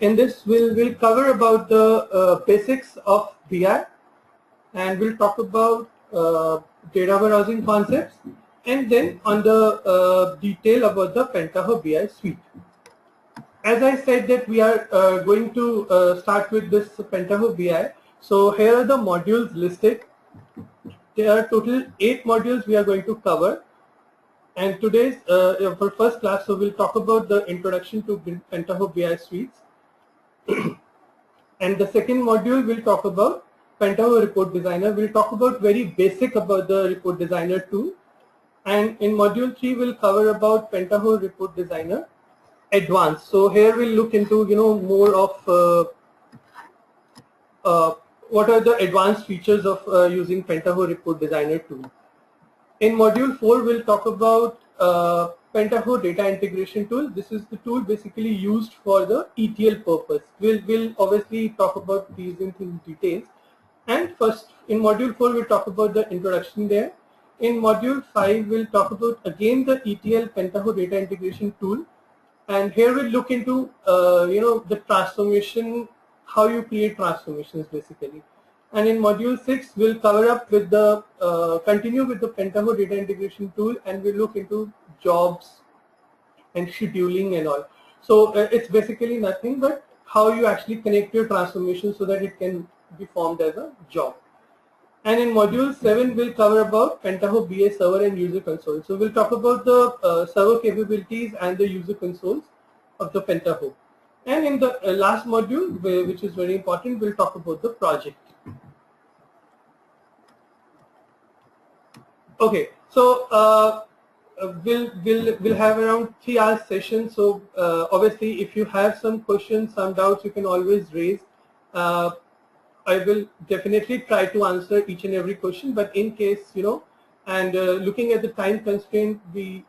In this, we'll cover about the basics of BI, and we'll talk about data warehousing concepts, and then on the detail about the Pentaho BI suite. As I said that we are going to start with this Pentaho BI. So here are the modules listed. There are total 8 modules we are going to cover. And today's for first class, so we'll talk about the introduction to Pentaho BI suites. And the second module will talk about Pentaho Report Designer. We'll talk about very basic about the Report Designer tool. And in module 3, we'll cover about Pentaho Report Designer Advanced. So here we'll look into more of what are the advanced features of using Pentaho Report Designer tool. In module 4, we'll talk about Pentaho Data Integration Tool. This is the tool basically used for the ETL purpose. We'll obviously talk about these in details. And first, in module 4, we'll talk about the introduction there. In module 5, we'll talk about again the ETL Pentaho Data Integration Tool. And here we'll look into the transformation, how you create transformations basically. And in module 6, we'll cover up with the continue with the Pentaho Data Integration Tool, and we'll look into jobs and scheduling and all. So it's basically nothing but how you actually connect your transformation so that it can be formed as a job. And in module 7, we'll cover about Pentaho BI server and user console. So we'll talk about the server capabilities and the user consoles of the Pentaho. And in the last module, which is very important, we'll talk about the project. Okay, so we'll have around 3 hours session. So obviously, if you have some questions, some doubts, you can always raise. I will definitely try to answer each and every question, but in case and looking at the time constraint, we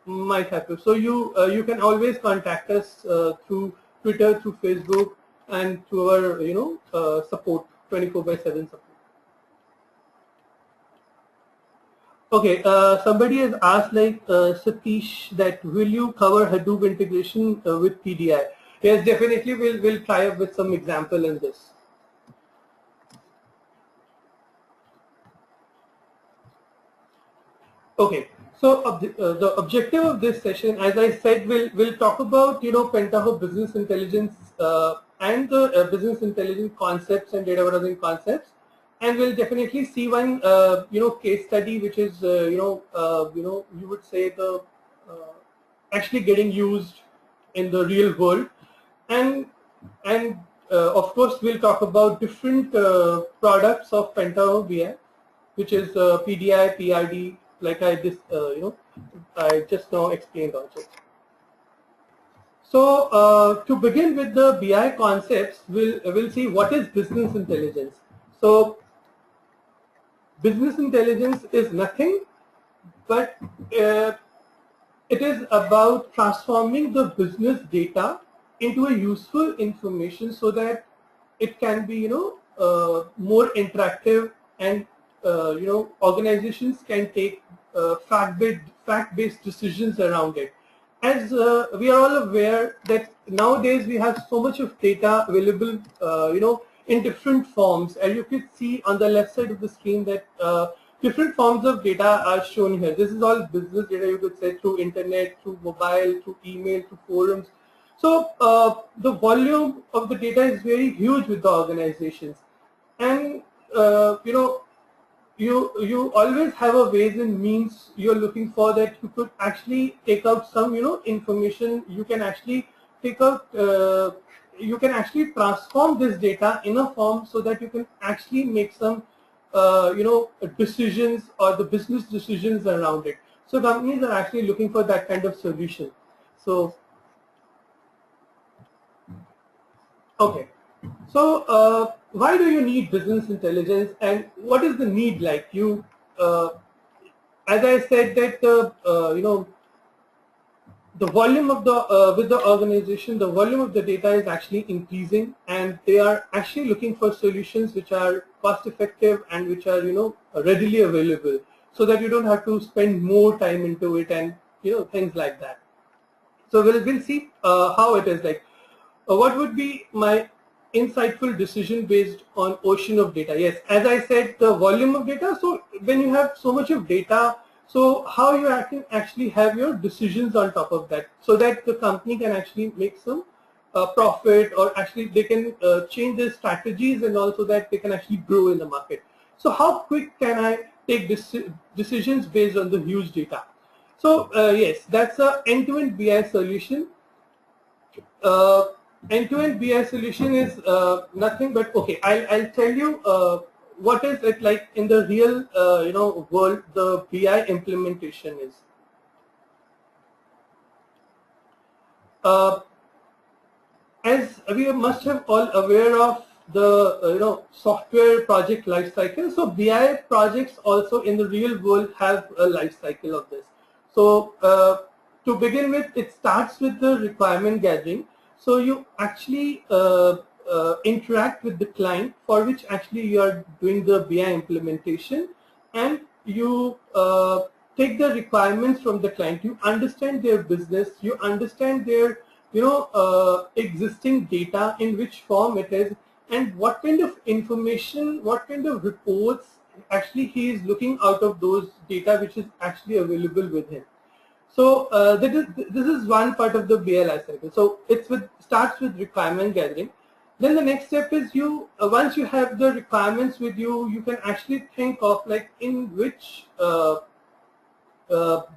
might have to. So you can always contact us through Twitter, through Facebook, and through our support 24/7 support. Okay, somebody has asked Satish that will you cover Hadoop integration with PDI? Yes, definitely we'll try up with some example in this. Okay, so the objective of this session, as I said, we'll talk about Pentaho business intelligence and the business intelligence concepts and data warehousing concepts, and we'll definitely see one case study which is you would say the actually getting used in the real world, and of course we'll talk about different products of Pentaho BI, which is PDI, PRD. Like I just now explained also. So to begin with the BI concepts, we'll see what is business intelligence. So business intelligence is nothing but it is about transforming the business data into a useful information so that it can be more interactive, and organizations can take fact-based decisions around it. As we are all aware that nowadays we have so much of data available, in different forms. As you can see on the left side of the screen that different forms of data are shown here. This is all business data, you could say, through internet, through mobile, through email, through forums. So the volume of the data is very huge with the organizations, and you always have a ways and means you're looking for that you could actually take out some information. You can actually take out you can actually transform this data in a form so that you can actually make some decisions or the business decisions around it. So companies are actually looking for that kind of solution. So okay, so why do you need business intelligence, and what is the need like? As I said that the volume of the with the organization, the volume of the data is actually increasing, and they are actually looking for solutions which are cost effective and which are readily available, so that you don't have to spend more time into it and things like that. So we'll see how it is like. What would be my insightful decision based on ocean of data? Yes, as I said, the volume of data. So when you have so much of data, so how you can actually have your decisions on top of that, so that the company can actually make some profit, or actually they can change their strategies, and also that they can actually grow in the market. So how quick can I take decisions based on the huge data? So yes, that's a end-to-end BI solution. End-to-end BI solution is nothing but, okay, I'll tell you what is it like in the real world the BI implementation is. As we must have all aware of the software project life cycle, so BI projects also in the real world have a life cycle of this. So to begin with, it starts with the requirement gathering. So you actually interact with the client, for which actually you are doing the BI implementation, and you take the requirements from the client. You understand their business, you understand their existing data, in which form it is, and what kind of information, what kind of reports actually he is looking out of those data which is actually available with him. So this is one part of the BI life cycle. So starts with requirement gathering. Then the next step is once you have the requirements with you, you can actually think of like in which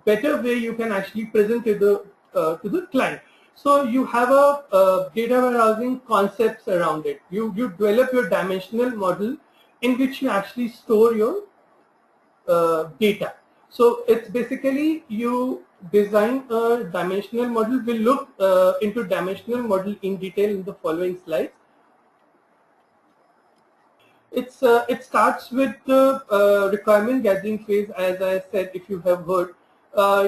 better way you can actually present to the client. So you have a data warehousing concepts around it. You develop your dimensional model in which you actually store your data. So it's basically you design a dimensional model. We'll look into dimensional model in detail in the following slides. It starts with the requirement gathering phase. As I said, if you have heard,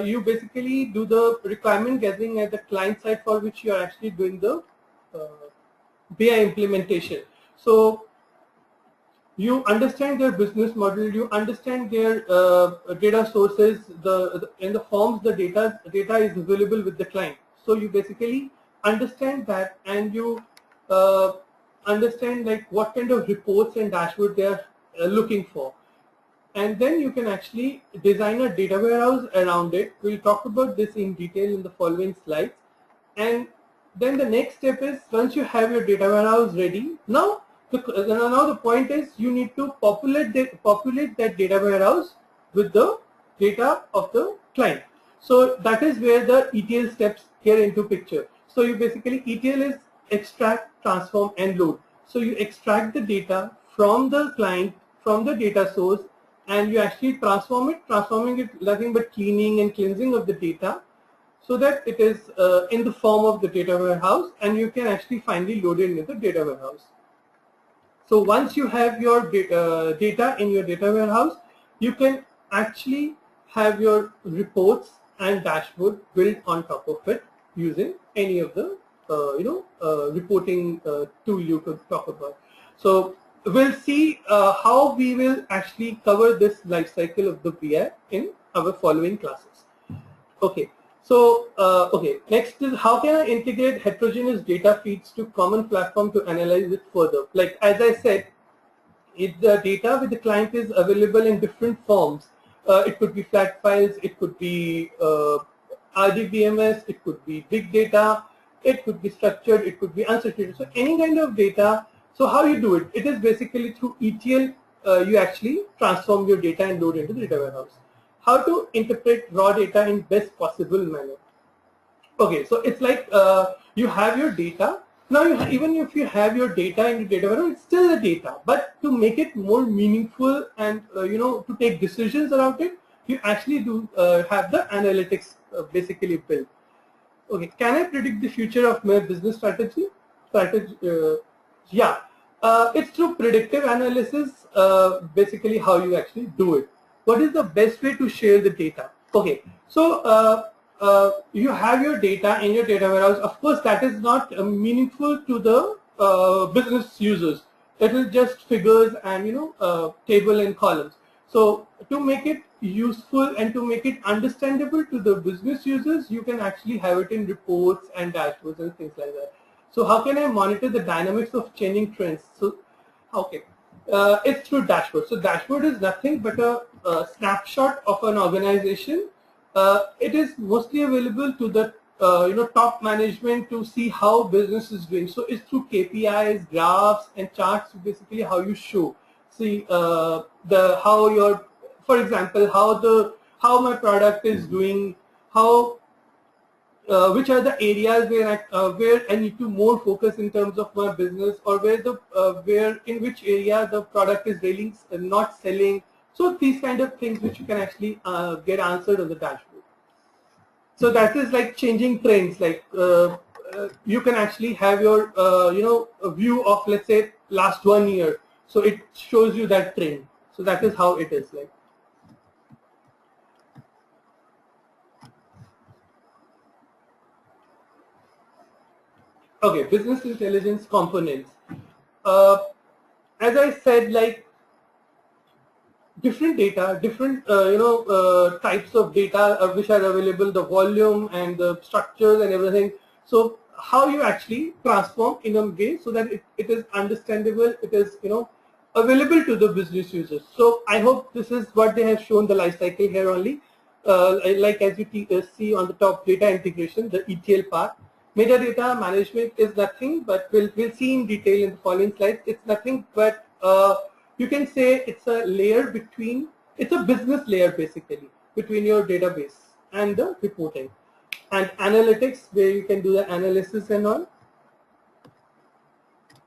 you basically do the requirement gathering at the client side, for which you are actually doing the BI implementation. So you understand their business model, you understand their data sources, in the forms the data is available with the client. So you basically understand that, and you understand like what kind of reports and dashboard they are looking for. And then you can actually design a data warehouse around it. We'll talk about this in detail in the following slides. And then the next step is, once you have your data warehouse ready, now the point is you need to populate that data warehouse with the data of the client. So that is where the ETL steps get into picture. So you basically, ETL is extract, transform, and load. So you extract the data from the client, from the data source, and you actually transforming it nothing but cleaning and cleansing of the data, so that it is in the form of the data warehouse, and you can actually finally load it into the data warehouse. So once you have your data in your data warehouse, you can actually have your reports and dashboard built on top of it using any of the reporting tool you could talk about. So we'll see how we will actually cover this life cycle of the BI in our following classes. Okay. So, next is, how can I integrate heterogeneous data feeds to common platform to analyze it further? Like, as I said, if the data with the client is available in different forms, it could be flat files, it could be RDBMS, it could be big data, it could be structured, it could be unstructured. So any kind of data. So how you do it? It is basically through ETL. You actually transform your data and load into the data warehouse. How to interpret raw data in best possible manner? Okay, so it's like you have your data. Now, even if you have your data in the data warehouse, it's still the data. But to make it more meaningful and to take decisions around it, you actually do have the analytics basically built. Okay, can I predict the future of my business strategy? Yeah, it's through predictive analysis. Basically, how you actually do it. What is the best way to share the data? Okay, so you have your data in your data warehouse. Of course, that is not meaningful to the business users. It is just figures and table and columns. So to make it useful and to make it understandable to the business users, you can actually have it in reports and dashboards and things like that. So how can I monitor the dynamics of changing trends? So, okay, it's through dashboard. So dashboard is nothing but a snapshot of an organization. It is mostly available to the top management to see how business is doing. So it's through KPIs, graphs, and charts. Basically, how you show. See how your, for example, how my product is doing, how which are the areas where I need to more focus in terms of my business, or where in which area the product is really not selling. So these kind of things which you can actually get answered on the dashboard. So that is like changing trends. Like you can actually have your a view of, let's say, last 1 year. So it shows you that trend. So that is how it is like. Okay, business intelligence components. As I said, like different data, different types of data which are available, the volume and the structures and everything. So how you actually transform in a way so that it is understandable, it is available to the business users. So I hope this is what they have shown the life cycle here only. Like as you see on the top, data integration, the ETL part. Metadata management is nothing, but we'll see in detail in the following slides. It's nothing but you can say it's a layer between, it's a business layer basically between your database and the reporting. And analytics, where you can do the analysis and all.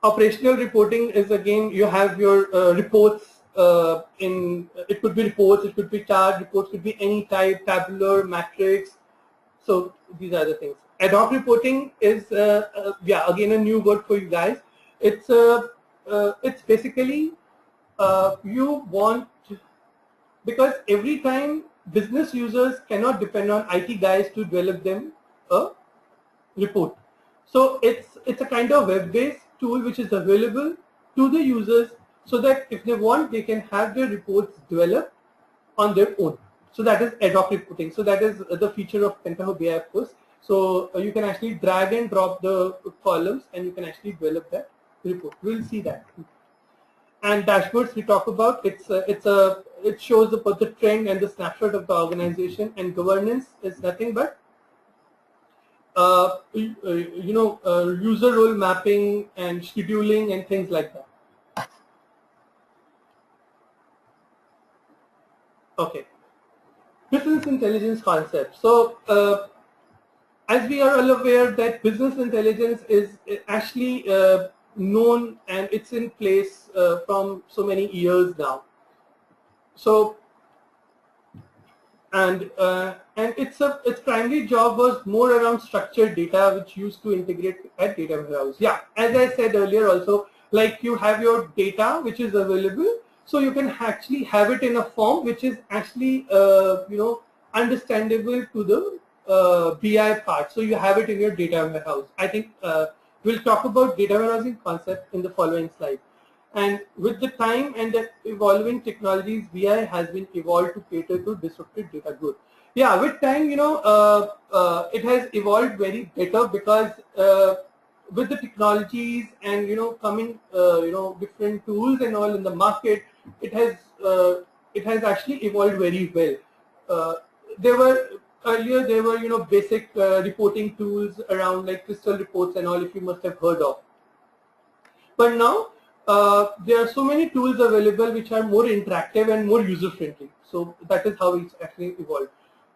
Operational reporting is, again, you have your reports it could be reports, it could be chart reports, could be any type, tabular, matrix. So these are the things. Ad hoc reporting is yeah, again, a new word for you guys. It's basically you want, because every time business users cannot depend on IT guys to develop them a report. So it's a kind of web-based tool which is available to the users, so that if they want, they can have their reports developed on their own. So that is ad hoc reporting. So that is the feature of Pentaho BI, of course. So you can actually drag and drop the columns and you can actually develop that report. We'll see that. And dashboards we talk about, it shows the trend and the snapshot of the organization. And governance is nothing but user role mapping and scheduling and things like that. Okay, business intelligence concept. So as we are all aware that business intelligence is actually known and it's in place from so many years now. So and its primary job was more around structured data, which used to integrate at data warehouse. Yeah, as I said earlier also, like you have your data which is available, so you can actually have it in a form which is actually understandable to the BI part. So you have it in your data warehouse. I think we'll talk about data warehousing concept in the following slide. And with the time and the evolving technologies, BI has been evolved to cater to disrupted data growth. Yeah, with time, it has evolved very better, because with the technologies and coming different tools and all in the market, it has actually evolved very well. Earlier there were basic reporting tools around, like Crystal reports and all, if you must have heard of. But now there are so many tools available which are more interactive and more user friendly. So that is how it's actually evolved.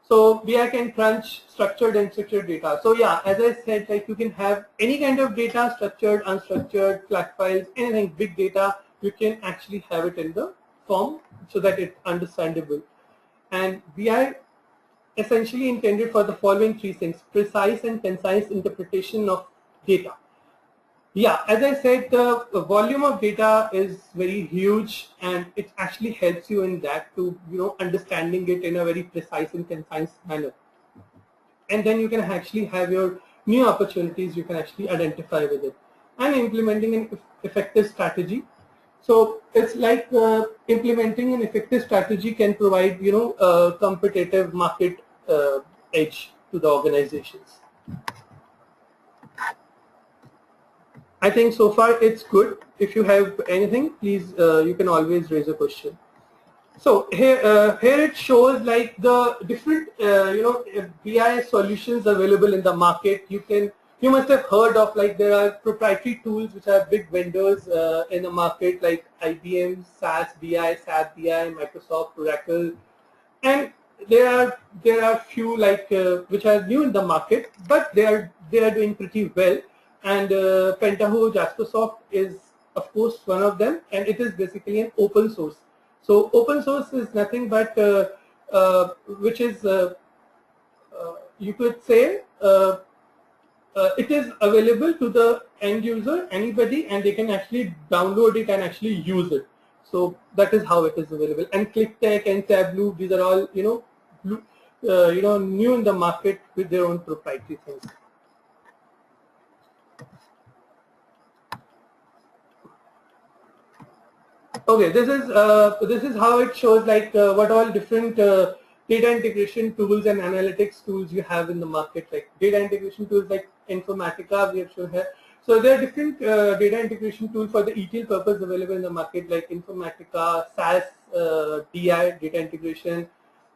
So BI can crunch structured and unstructured data. So yeah, as I said, like you can have any kind of data, structured, unstructured, flat files, anything, big data, you can actually have it in the form so that it's understandable. And BI essentially intended for the following three things: precise and concise interpretation of data. Yeah, as I said, the volume of data is very huge, and it actually helps you in that to understanding it in a very precise and concise manner. And then you can actually have your new opportunities you can actually identify with it, and implementing an effective strategy. So it's like implementing an effective strategy can provide a competitive market edge to the organizations. I think so far it's good. If you have anything, please, you can always raise a question. So here it shows like the different BI solutions available in the market. You must have heard of, like, there are proprietary tools which are big vendors in the market, like IBM, SAS BI, SAP BI, Microsoft, Oracle, and there are few like which are new in the market, but they are doing pretty well. And Pentaho Jaspersoft is of course one of them, and it is basically an open source. So open source is nothing but which is you could say it is available to the end user, anybody, and they can actually download it and actually use it. So that is how it is available. And ClickTech and Tableau, these are all new in the market with their own proprietary things. Okay, this is how it shows, like what all different data integration tools and analytics tools you have in the market. Like data integration tools like Informatica, we have shown here. So there are different data integration tools for the ETL purpose available in the market, like Informatica, SAS, DI, data integration.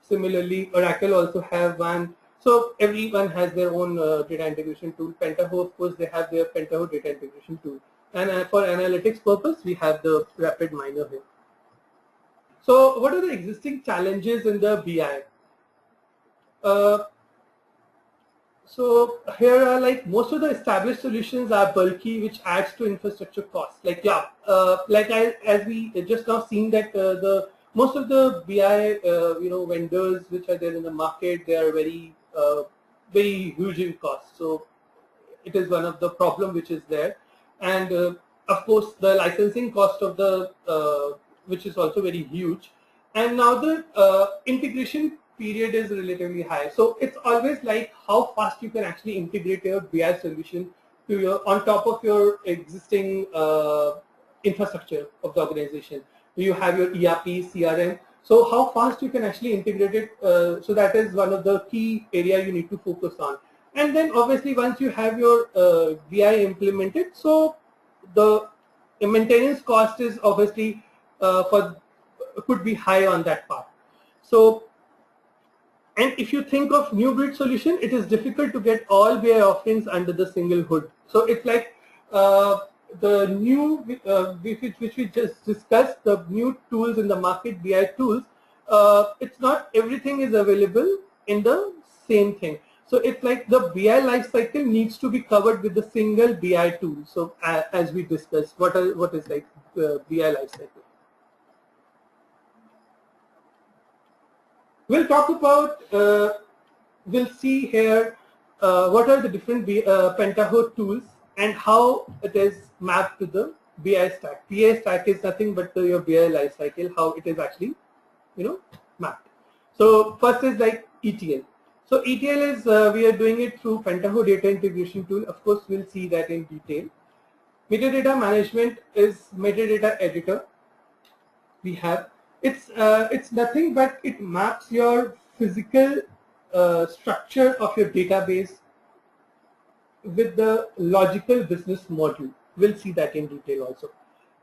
Similarly, Oracle also have one. So everyone has their own data integration tool. Pentaho, of course, they have their Pentaho data integration tool. And for analytics purpose, we have the RapidMiner here. So what are the existing challenges in the BI? So here are, like, most of the established solutions are bulky, which adds to infrastructure costs. Like as we just now seen that the most of the BI vendors which are there in the market, they are very huge in cost. So it is one of the problem which is there, and of course the licensing cost of the which is also very huge, and now the integration period is relatively high. So it's always like how fast you can actually integrate your BI solution to your on top of your existing infrastructure of the organization. You have your ERP, CRM. So how fast you can actually integrate it. So that is one of the key area you need to focus on. And then obviously once you have your BI implemented, so the maintenance cost is obviously could be high on that part. So, and if you think of new breed solution, it is difficult to get all BI offerings under the single hood. So it's like the new which we just discussed, the new tools in the market, BI tools. It's not everything is available in the same thing. So it's like the BI lifecycle needs to be covered with the single BI tool. So as we discussed, what is like BI lifecycle. We'll talk about, we'll see here what are the different Pentaho tools and how it is mapped to the BI stack. BI stack is nothing but your BI lifecycle, how it is actually, mapped. So first is like ETL. So ETL is, we are doing it through Pentaho data integration tool. Of course, we'll see that in detail. Metadata management is metadata editor. We have, it's nothing but it maps your physical structure of your database with the logical business model. We'll see that in detail also.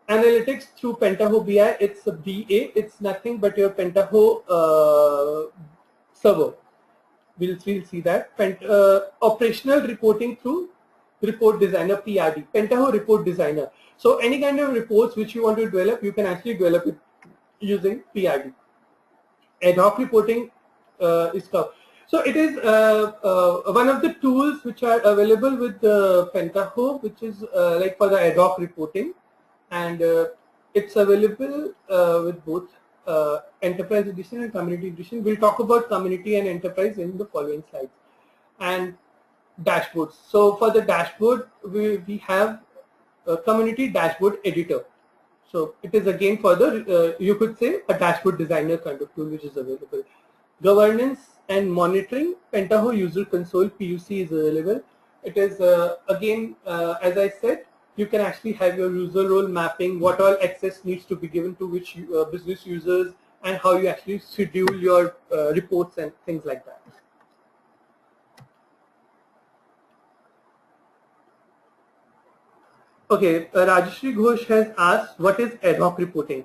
Analytics through Pentaho BI, it's a BA, it's nothing but your Pentaho server. We'll see that. Operational reporting through Report Designer, PRD, Pentaho Report Designer. So any kind of reports which you want to develop, you can actually develop it using PRD. Ad hoc reporting is covered. So it is one of the tools which are available with Pentaho, which is like for the ad hoc reporting, and it's available with both Enterprise Edition and Community Edition. We'll talk about Community and Enterprise in the following slides. And dashboards. So for the dashboard, we have a Community Dashboard Editor. So it is again for the, you could say, a dashboard designer kind of tool which is available. Governance and monitoring, Pentaho User Console, PUC, is available. It is again, as I said, you can actually have your user role mapping, what all access needs to be given to which business users, and how you actually schedule your reports and things like that. Okay, Rajeshri Ghosh has asked, what is ad hoc reporting?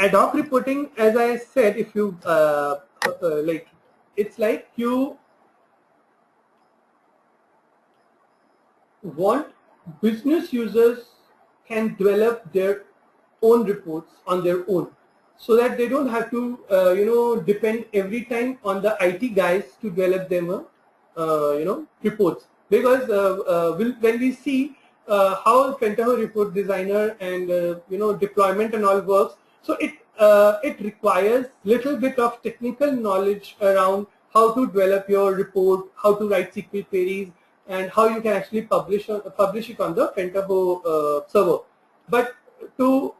Ad hoc reporting, as I said, if you like, it's like you want business users can develop their own reports on their own, so that they don't have to depend every time on the IT guys to develop them reports. Because when we see how Pentaho report designer and deployment and all works, so it requires little bit of technical knowledge around how to develop your report, how to write SQL queries, and how you can actually publish it on the Pentaho server. But to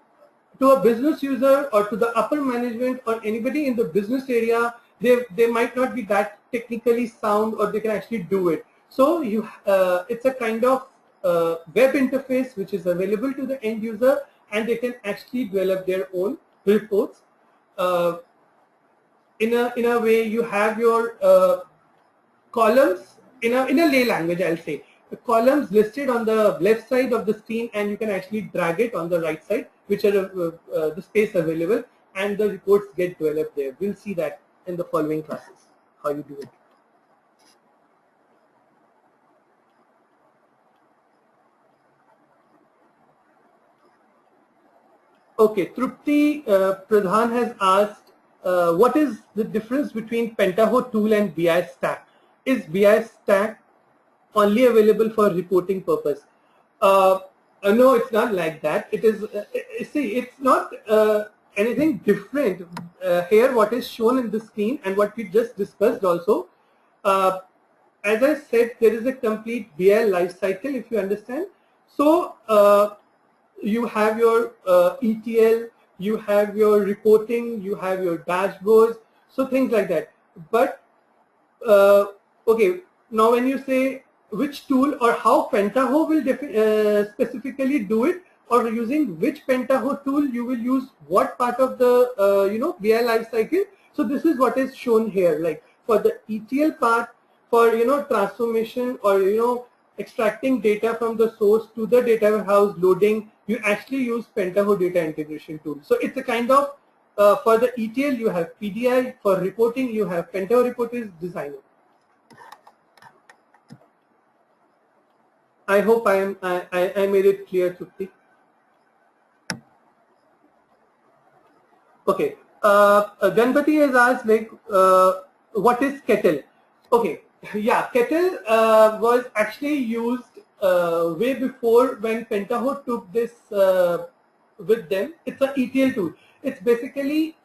a business user or to the upper management or anybody in the business area, they might not be that technically sound, or they can actually do it. So it's a kind of web interface which is available to the end user, and they can actually develop their own reports. In a way, you have your columns in a lay language, I'll say. The columns listed on the left side of the screen, and you can actually drag it on the right side, which are the space available, and the reports get developed there. We'll see that in the following classes, how you do it. Okay, Trupti Pradhan has asked, what is the difference between Pentaho tool and BI stack? Is BI stack only available for reporting purpose? No, it's not like that. It is, see, it's not anything different. Here, what is shown in the screen and what we just discussed also, as I said, there is a complete BI life cycle, if you understand. So, you have your ETL, you have your reporting, you have your dashboards, so things like that. But okay, now when you say which tool or how Pentaho will specifically do it, or using which Pentaho tool you will use what part of the BI life cycle. So this is what is shown here. Like for the ETL part, for transformation or extracting data from the source to the data warehouse loading, you actually use Pentaho data integration tool. So it's a kind of for the ETL you have PDI, for reporting you have Pentaho Reporters Designer. I hope I made it clear, Trupti. Okay. Ganpati has asked, like, what is Kettle? Okay. Yeah, Kettle was actually used way before when Pentaho took this with them. It's an ETL tool. It's basically,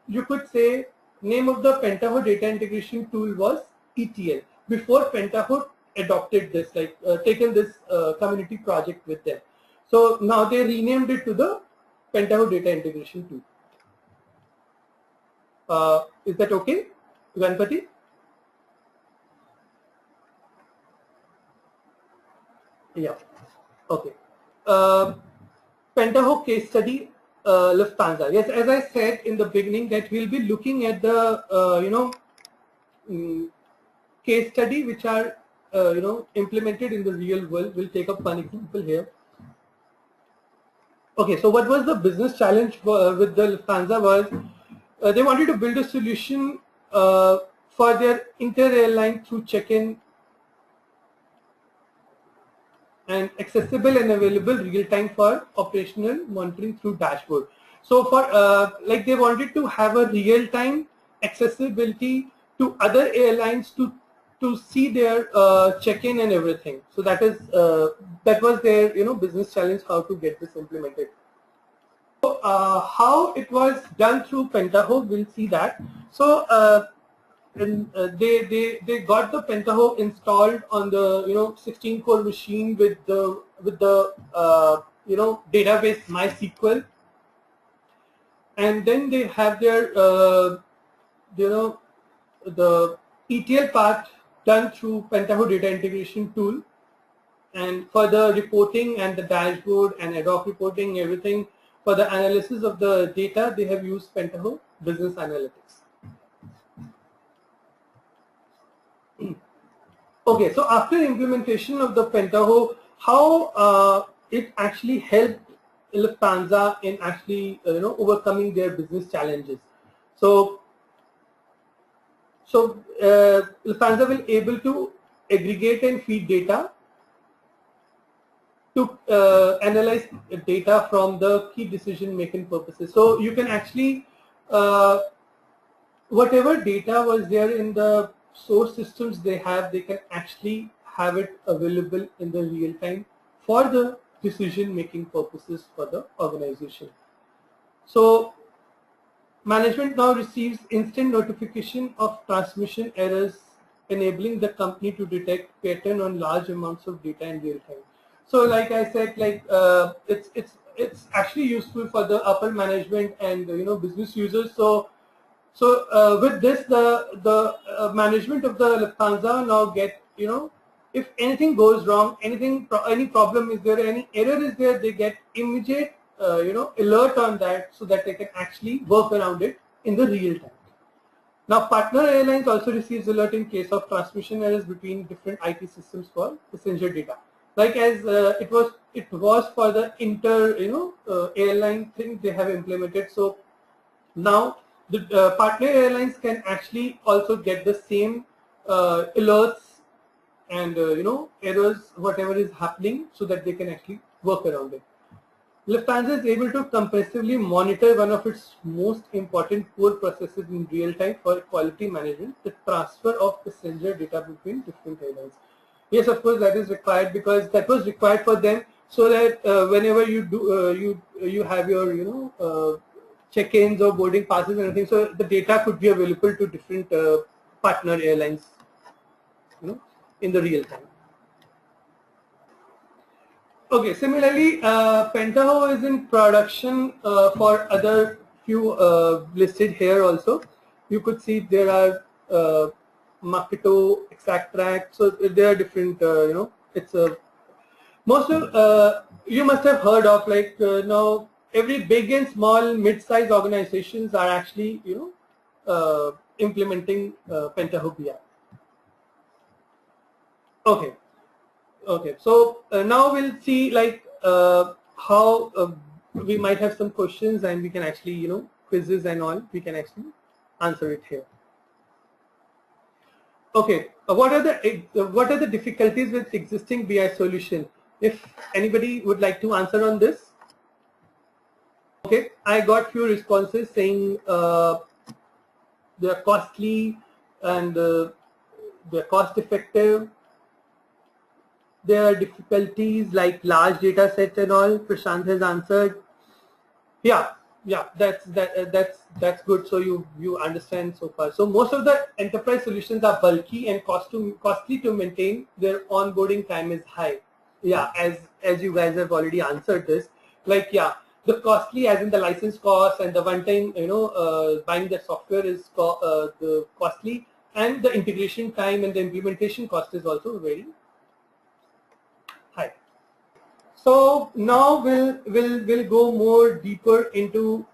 you could say, name of the Pentaho data integration tool was ETL. Before Pentaho adopted this, like taken this community project with them. So now they renamed it to the Pentaho data integration tool. Is that okay, Ganpati? Yeah. Okay. Pentaho case study, Lufthansa. Yes, as I said in the beginning, that we'll be looking at the case study which are implemented in the real world. We'll take up one example here. Okay, so what was the business challenge with the Lufthansa was they wanted to build a solution for their inter-airline through check-in and accessible and available real-time for operational monitoring through dashboard. So for like they wanted to have a real-time accessibility to other airlines to see their check-in and everything. So that was their business challenge, how to get this implemented. So how it was done through Pentaho, we'll see that. So and they got the Pentaho installed on the 16 core machine with the database MySQL, and then they have their the ETL part done through Pentaho data integration tool, and for the reporting and the dashboard and ad hoc reporting, everything for the analysis of the data, they have used Pentaho Business Analytics. Okay, so after implementation of the Pentaho, how it actually helped Lufthansa in actually overcoming their business challenges. So Lufthansa will able to aggregate and feed data to analyze data from the key decision making purposes. So you can actually whatever data was there in the source systems they can actually have it available in the real time for the decision making purposes for the organization. So management now receives instant notification of transmission errors, enabling the company to detect pattern on large amounts of data in real time. So like I said, like it's actually useful for the upper management and business users. So with this, the management of the Lufthansa now get if anything goes wrong, any problem is there, any error is there, they get immediate alert on that, so that they can actually work around it in the real time. Now, partner airlines also receives alert in case of transmission errors between different IT systems for passenger data. Like as it was for the inter airline thing they have implemented. So now the partner airlines can actually also get the same alerts and errors, whatever is happening, so that they can actually work around it. Lufthansa is able to comprehensively monitor one of its most important core processes in real time for quality management, the transfer of passenger data between different airlines. Yes, of course, that is required, because that was required for them, so that whenever you do you have your check-ins or boarding passes and everything, so the data could be available to different partner airlines in the real time. Okay, similarly, Pentaho is in production for other few listed here also. You could see there are Makito, Exactrack, so there are different, it's a, most of, you must have heard of, like now every big and small mid-sized organizations are actually, implementing Pentaho BI. Okay, so now we'll see like how we might have some questions, and we can actually, quizzes and all, we can actually answer it here. Okay, what are the difficulties with existing BI solution? If anybody would like to answer on this. Okay, I got few responses saying they are costly and they're cost effective. There are difficulties like large data sets and all. Prashant has answered. Yeah, that's good. So you understand so far. So most of the enterprise solutions are bulky and costly to maintain. Their onboarding time is high. Yeah, as you guys have already answered this. Like the costly, as in the license cost and the one-time buying the software is the costly, and the integration time and the implementation cost is also very high. So now we'll go more deeper into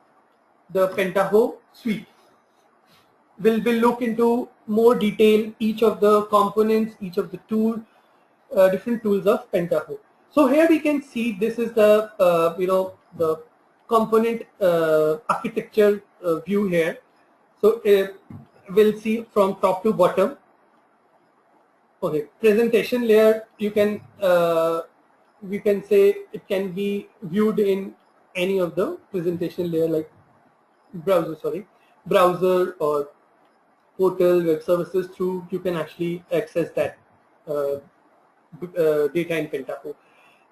the Pentaho suite. We'll look into more detail each of the components, each of the different tools of Pentaho. So here we can see this is the the component architecture view here. So we'll see from top to bottom. Okay, presentation layer, you can we can say it can be viewed in any of the presentation layer, like browser or portal, web services. Through you can actually access that data in Pentaho.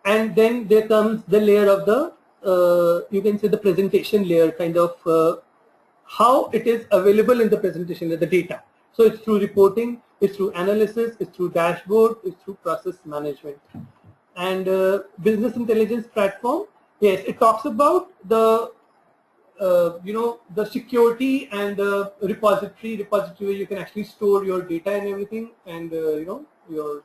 And then there comes the layer of the you can say the presentation layer, kind of how it is available in the presentation layer, the data. So it's through reporting, it's through analysis, it's through dashboard, it's through process management. And business intelligence platform, yes, it talks about the the security and the repository where you can actually store your data and everything, and your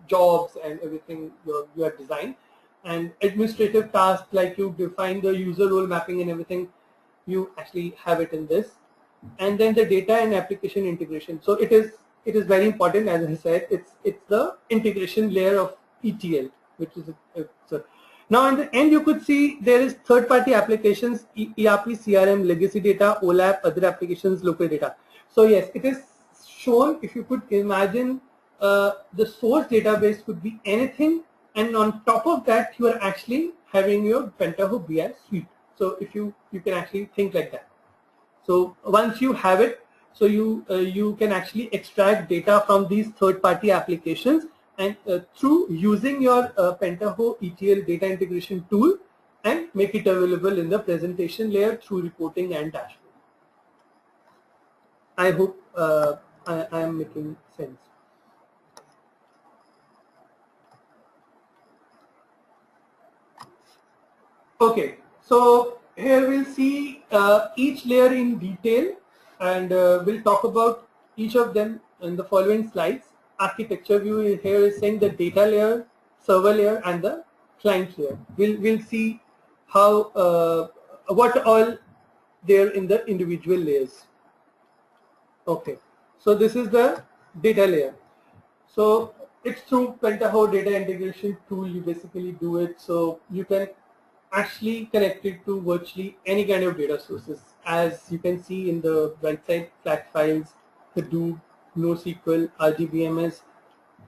jobs and everything you have designed. And administrative tasks, like you define the user role mapping and everything, you actually have it in this. And then the data and application integration. So it is very important, as I said, it's the integration layer of ETL, which is Now in the end, you could see there is third-party applications, ERP, CRM, legacy data, OLAP, other applications, local data. So yes, it is shown. If you could imagine, the source database could be anything, and on top of that, you are actually having your Pentaho BI suite. So if you can actually think like that. So once you have it, so you can actually extract data from these third-party applications, and through using your Pentaho ETL data integration tool, and make it available in the presentation layer through reporting and dashboard. I hope I am making sense. Okay, so here we'll see each layer in detail, and we'll talk about each of them in the following slides. Architecture view here is saying the data layer, server layer, and the client layer. We'll see how what all there in the individual layers. Okay, so this is the data layer. So it's through Pentaho data integration tool you basically do it. So you can actually connect it to virtually any kind of data sources. As you can see in the right side, flat files, Hadoop, NoSQL, RDBMS,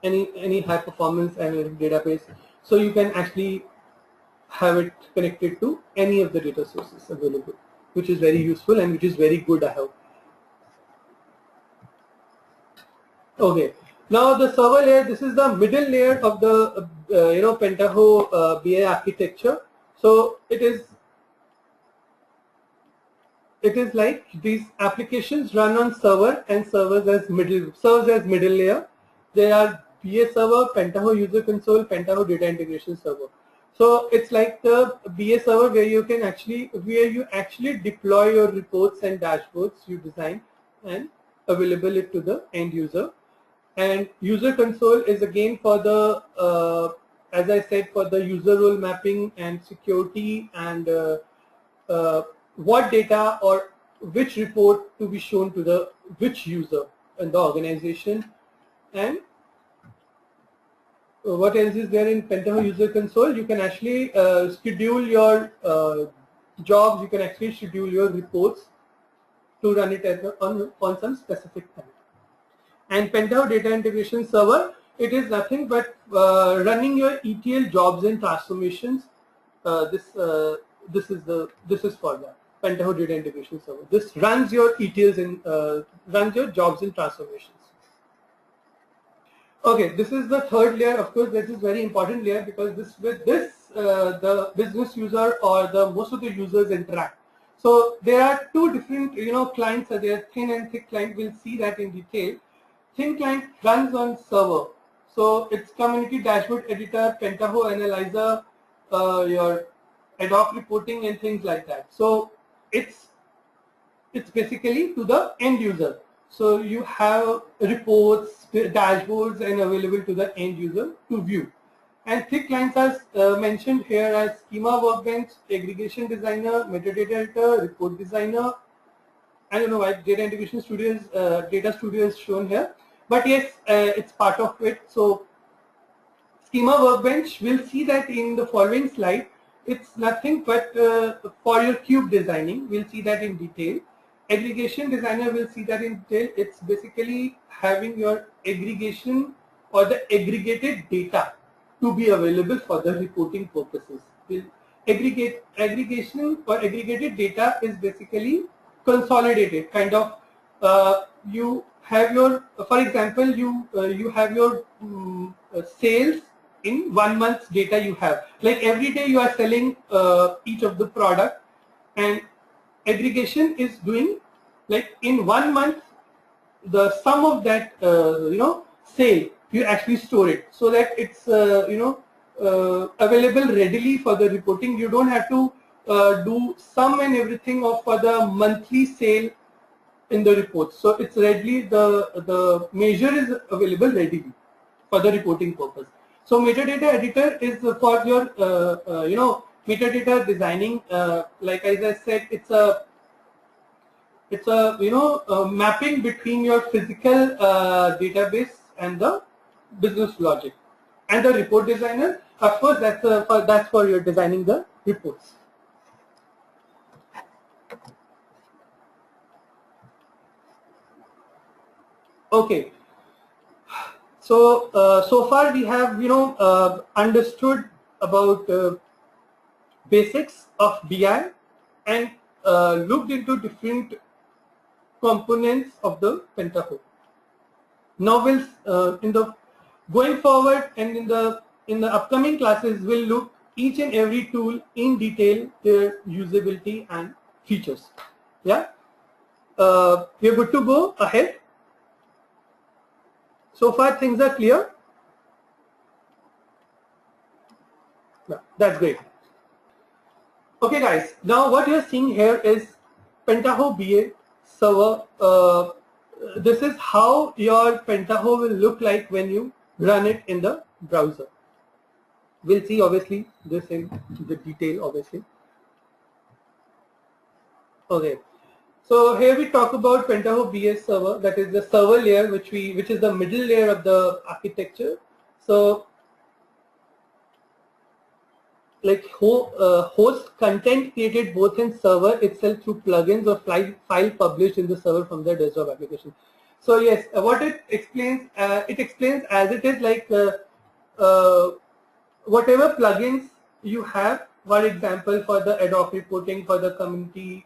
any high performance analytic database. So you can actually have it connected to any of the data sources available, which is very useful and which is very good, I hope. Okay, now the server layer, this is the middle layer of the Pentaho BI architecture. So it is like these applications run on server, and serves as middle layer. There are BA server, Pentaho user console, Pentaho data integration server. So it's like the BA server where you actually deploy your reports and dashboards you design and available it to the end user. And user console is again for the as I said, for the user role mapping and security, and what data or which report to be shown to the which user in the organization. And what else is there in Pentaho user console? You can actually schedule your jobs, you can actually schedule your reports to run it on some specific time. And Pentaho data integration server, it is nothing but running your ETL jobs and transformations. This is for that Pentaho data integration server. This runs your ETLs and runs your jobs and transformations. Okay, this is the third layer. Of course, this is very important layer, because the business user or the most of the users interact. So there are two different clients. There are thin and thick client. We'll see that in detail. Thin client runs on server. So it's community dashboard editor, Pentaho analyzer, your ad hoc reporting and things like that. So it's basically to the end user. So you have reports, dashboards, and available to the end user to view. And thick clients are mentioned here as schema workbench, aggregation designer, metadata editor, report designer. I don't know why data integration studio data studio is shown here. But yes, it's part of it. So schema workbench, we'll see that in the following slide. It's nothing but for your cube designing. We'll see that in detail. Aggregation designer, will see that in detail. It's basically having your aggregation or the aggregated data to be available for the reporting purposes. Aggregation or aggregated data is basically consolidated kind of. You have your, for example, you have your sales in 1 month's data you have. Like every day you are selling each of the product, and aggregation is doing like in 1 month the sum of that sale, you actually store it so that it's available readily for the reporting. You don't have to do sum and everything of for the monthly sale in the report. So it's readily, the measure is available readily for the reporting purpose. So metadata editor is for your metadata designing. Like as I said, it's a mapping between your physical database and the business logic. And the report designer, Of course, that's for your designing the reports. Okay. So so far we have understood about basics of BI and looked into different components of the Pentaho. Now we'll in the going forward and in the upcoming classes we'll look each and every tool in detail, their usability and features. Yeah, we're good to go ahead. So far things are clear. Yeah, that's great. Okay guys, now what you're seeing here is Pentaho BA server. This is how your Pentaho will look like when you run it in the browser. We'll see obviously this in the detail obviously. Okay, so here we talk about Pentaho BA server, that is the server layer which is the middle layer of the architecture. So like host content created both in server itself through plugins or file published in the server from the desktop application. So yes, what it explains as it is like whatever plugins you have, for example, for the ad hoc reporting, for the community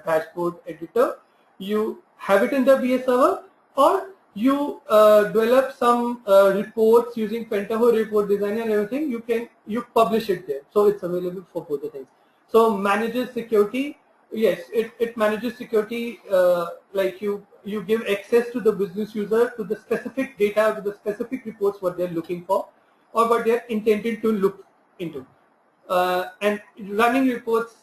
dashboard editor, you have it in the BA server, or you develop some reports using Pentaho report designer and everything, you publish it there. So it's available for both the things. So manages security, yes, it manages security like you give access to the business user to the specific data, to the specific reports what they're looking for or what they're intended to look into. And running reports,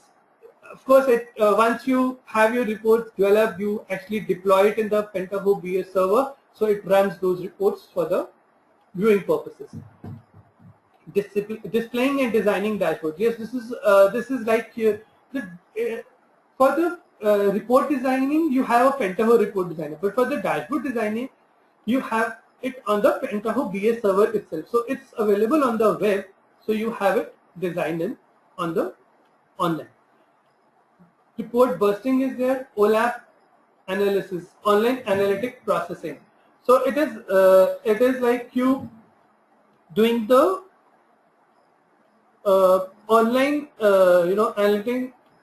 of course, once you have your reports developed, you actually deploy it in the Pentaho BA server, so it runs those reports for the viewing purposes. Displaying and designing dashboard. Yes, this is like for the report designing, you have a Pentaho report designer, but for the dashboard designing, you have it on the Pentaho BA server itself. So it's available on the web, so you have it designed in on the online. Report bursting is there, OLAP analysis, online analytic processing. So it is like you doing the online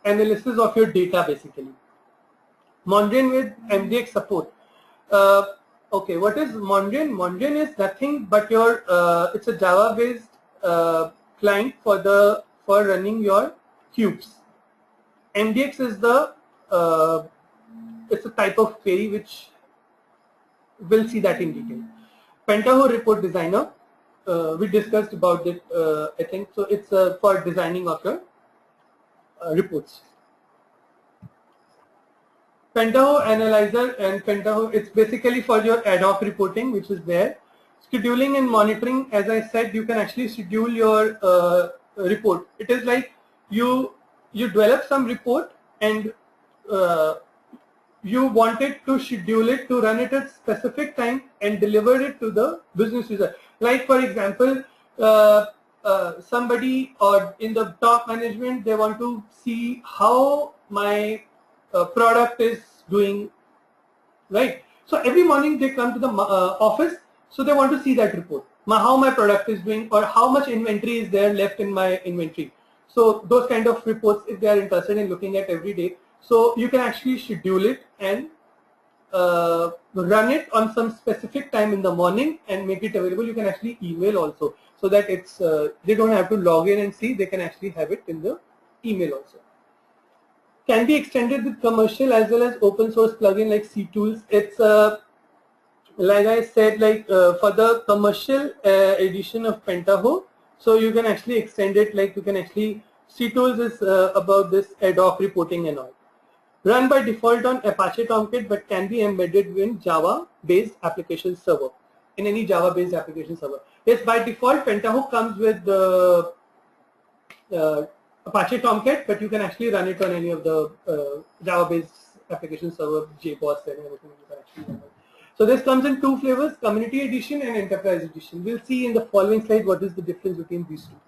analysis of your data basically. Mondrian with MDX support. Okay, what is Mondrian? Mondrian is nothing but your it's a Java based client for running your cubes. MDX is the it's a type of query which we'll see that in detail. Pentaho report designer, we discussed about it I think, so it's for designing of your reports. Pentaho analyzer and Pentaho, it's basically for your ad hoc reporting which is there. Scheduling and monitoring, as I said, you can actually schedule your report. It is like you develop some report and you wanted to schedule it to run it at specific time and deliver it to the business user. Like for example, somebody or in the top management, they want to see how my product is doing, right? So every morning they come to the office, so they want to see that report, how my product is doing or how much inventory is there left in my inventory. So those kind of reports, if they are interested in looking at every day, so you can actually schedule it and run it on some specific time in the morning and make it available. You can actually email also, so that it's they don't have to log in and see, they can actually have it in the email also. Can be extended with commercial as well as open source plugin like CTools. It's like I said, like for the commercial edition of Pentaho, so you can actually extend it, like you can actually, CTools is about this ad hoc reporting and all. Run by default on Apache Tomcat, but can be embedded in Java-based application server, in any Java-based application server. Yes, by default, Pentaho comes with the Apache Tomcat, but you can actually run it on any of the Java-based application server, JBoss and everything. You can actually run it. So this comes in two flavors, Community Edition and Enterprise Edition. We'll see in the following slide what is the difference between these two.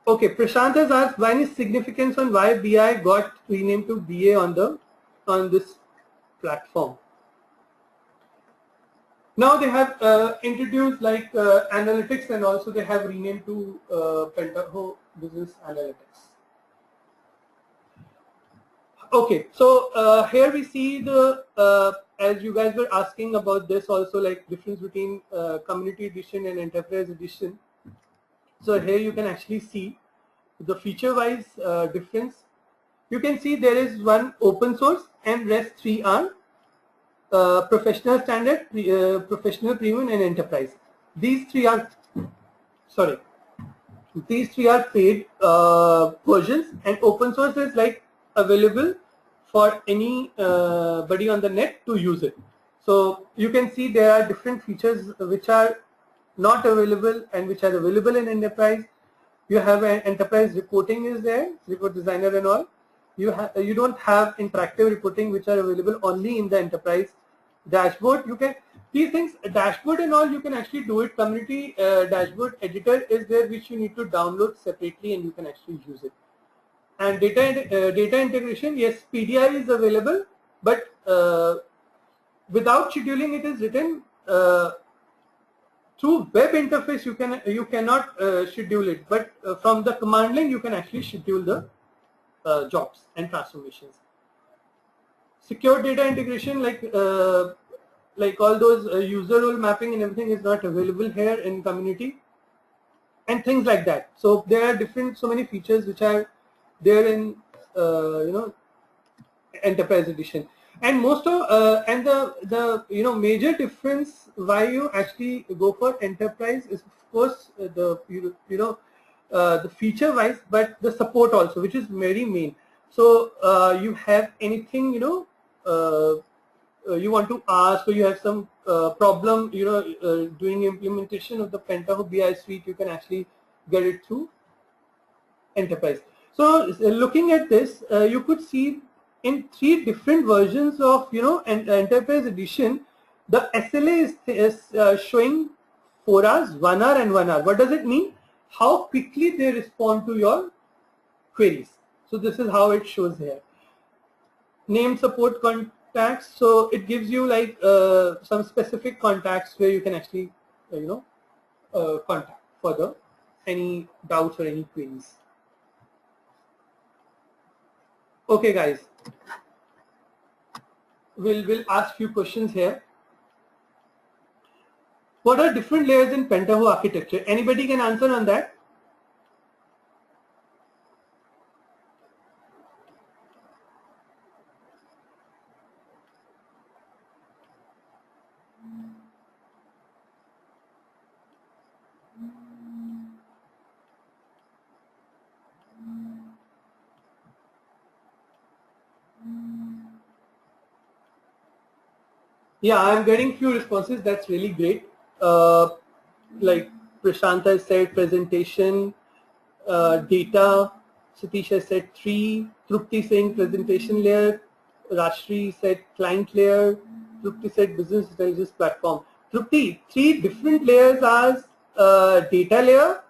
Okay, Prashant has asked why is significance on why BI got renamed to BA on this platform. Now they have introduced like analytics, and also they have renamed to Pentaho Business Analytics. Okay, so here we see the as you guys were asking about this also, like difference between community edition and enterprise edition. So here you can actually see the feature-wise difference. You can see there is one open source and rest three are professional standard, professional premium, and enterprise. These three are paid versions, and open source is like available for any buddy on the net to use it. So you can see there are different features which are not available and which are available in enterprise. You have an enterprise reporting is there, report designer and all. You don't have interactive reporting which are available only in the enterprise dashboard. You can these things dashboard and all you can actually do it. Community dashboard editor is there which you need to download separately and you can actually use it. And data integration, yes, PDI is available, but without scheduling it is written through web interface. You cannot schedule it, but from the command line you can actually schedule the jobs and transformations. Secure data integration, like all those user role mapping and everything is not available here in community, and things like that. So there are so many features which are there in enterprise edition. And most of and the major difference why you actually go for enterprise is of course the feature wise, but the support also, which is very main. So you have anything you want to ask, or you have some problem doing implementation of the Pentaho BI suite, you can actually get it through enterprise. So looking at this, you could see in three different versions of enterprise edition, the SLA is showing 4 hours, 1 hour, and 1 hour. What does it mean? How quickly they respond to your queries. So this is how it shows here. Name support contacts. So it gives you like some specific contacts where you can actually contact for any doubts or any queries. Okay, guys, we'll ask few questions here. What are different layers in Pentaho architecture? Anybody can answer on that? Yeah, I'm getting few responses. That's really great. Like Prashanta said, presentation, data. Satish has said 3. Trupti saying presentation layer. Rashri said client layer. Trupti said business intelligence platform. Trupti, 3 different layers are data layer,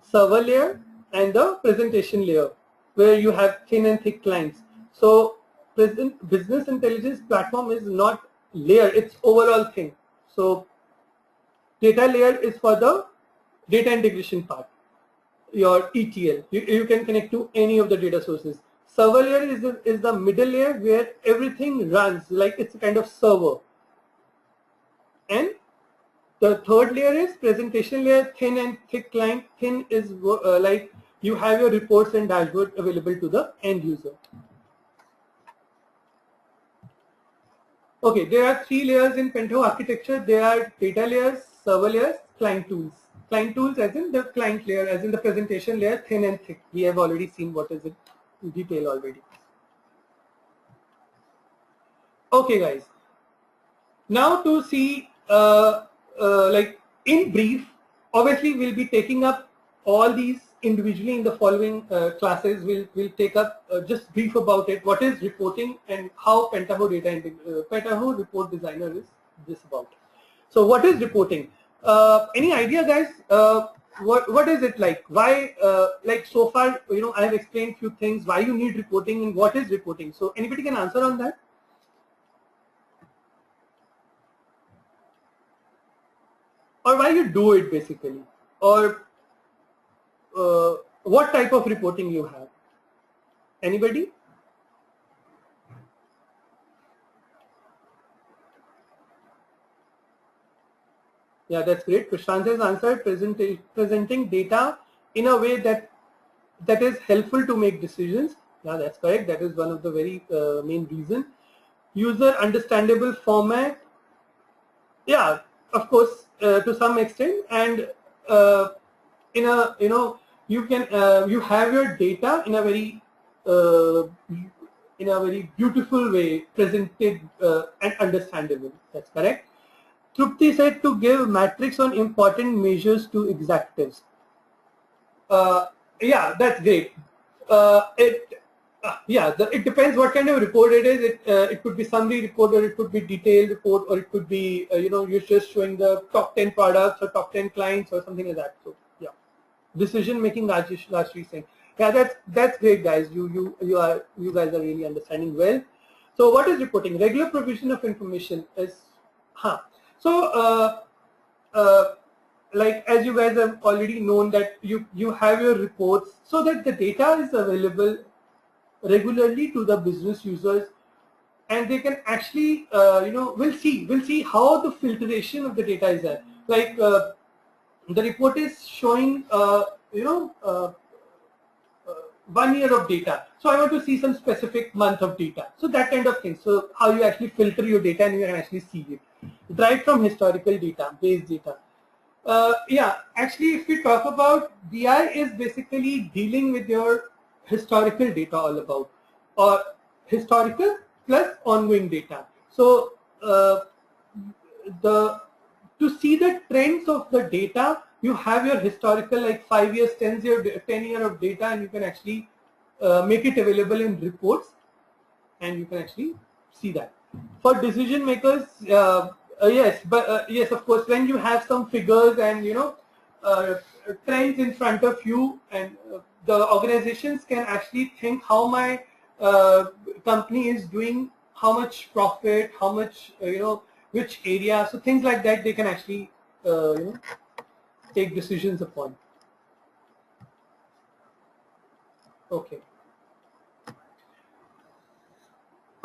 server layer, and the presentation layer, where you have thin and thick clients. So business intelligence platform is not layer, it's overall thing. So data layer is for the data integration part, your ETL. You can connect to any of the data sources. Server layer is the middle layer where everything runs, like it's a kind of server. And the third layer is presentation layer, thin and thick client. Thin is like you have your reports and dashboard available to the end user. Okay, there are 3 layers in Pentaho architecture. There are data layers, server layers, client tools. Client tools as in the client layer, as in the presentation layer, thin and thick. We have already seen what is it in detail already. Okay, guys. Now to see like in brief, obviously we'll be taking up all these individually in the following classes. We'll take up just brief about it. What is reporting and how Pentaho Pentaho Report Designer is this about. So what is reporting? Any idea, guys? what is it like? Why, like so far, I have explained few things, why you need reporting and what is reporting. So anybody can answer on that? Or why you do it basically? Or what type of reporting you have? Anybody? Yeah, that's great. Prashant has answered, presenting data in a way that is helpful to make decisions. Yeah, that's correct. That is one of the very main reason. User understandable format. Yeah, of course, to some extent, and in a you have your data in a very beautiful way, presented and understandable. That's correct. Trupti said to give matrix on important measures to executives. Yeah, that's great. It depends what kind of report it is. It could be summary report, or it could be detailed report, or it could be you're just showing the top 10 products or top 10 clients or something like that. So yeah, decision making. Rajshri saying, yeah, that's great, guys. You guys are really understanding well. So what is reporting? Regular provision of information is So like as you guys have already known that you have your reports so that the data is available regularly to the business users, and they can actually we'll see how the filtration of the data is there. Like the report is showing 1 year of data, so I want to see some specific month of data, so that kind of thing. So how you actually filter your data and you can actually see it right from historical data, base data. Yeah, actually, if we talk about BI, is basically dealing with your historical data all about, or historical plus ongoing data. So to see the trends of the data, you have your historical like 5 years, 10 year of data, and you can actually make it available in reports, and you can actually see that. For decision makers, yes, of course, when you have some figures and trends in front of you, and the organizations can actually think how my company is doing, how much profit, how much which area, so things like that they can actually take decisions upon. Okay.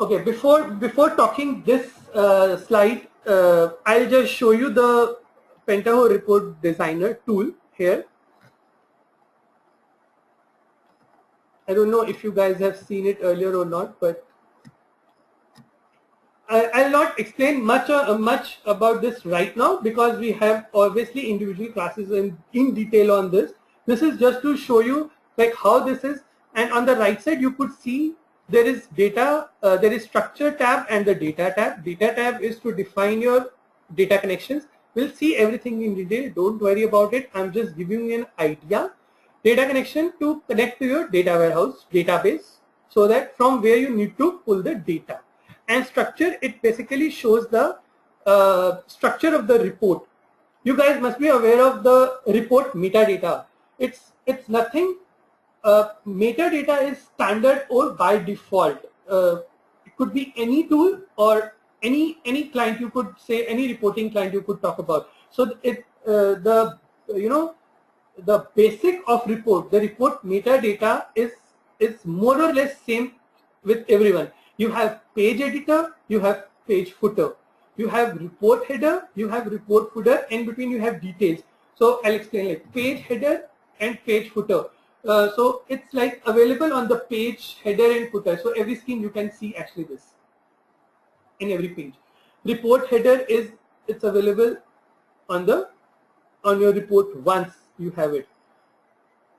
Okay, before talking this slide, I'll just show you the Pentaho Report Designer tool here. I don't know if you guys have seen it earlier or not, but I'll not explain much about this right now, because we have obviously individual classes in detail on this. This is just to show you like how this is, and on the right side you could see there is data, there is structure tab and the data tab. Data tab is to define your data connections. We'll see everything in detail, don't worry about it. I'm just giving you an idea. Data connection to connect to your data warehouse, database, so that from where you need to pull the data. And structure, it basically shows the structure of the report. You guys must be aware of the report metadata. It's nothing. Metadata is standard or by default. It could be any tool or any client. You could say any reporting client you could talk about. So the basic of report, the report metadata is more or less same with everyone. You have page editor, you have page footer, you have report header, you have report footer, in between you have details. So I'll explain, like page header and page footer. So it's like available on the page header and footer. So every screen you can see actually this in every page. Report header it's available on your report once you have it,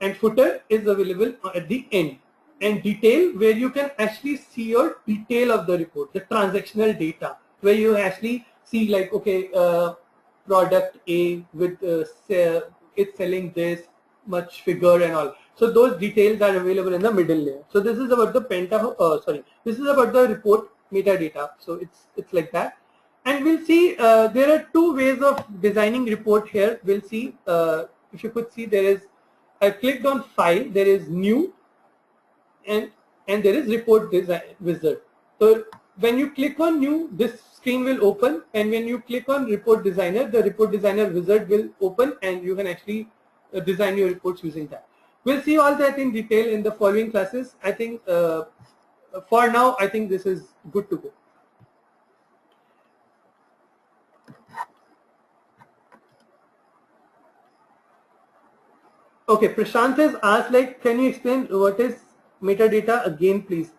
and footer is available at the end. And detail, where you can actually see your detail of the report, the transactional data, where you actually see like, okay, product A with it's selling this much figure and all. So those details are available in the middle layer. So this is about the this is about the report metadata. So it's like that. And we'll see there are two ways of designing report here. We'll see if you could see, there is, I clicked on file, there is new, and there is report design wizard. So when you click on new, this screen will open, and when you click on report designer, the report designer wizard will open, and you can actually design your reports using that. We'll see all that in detail in the following classes. I think for now, I think this is good to go. Okay, Prashant has asked, like, can you explain what is metadata again, please?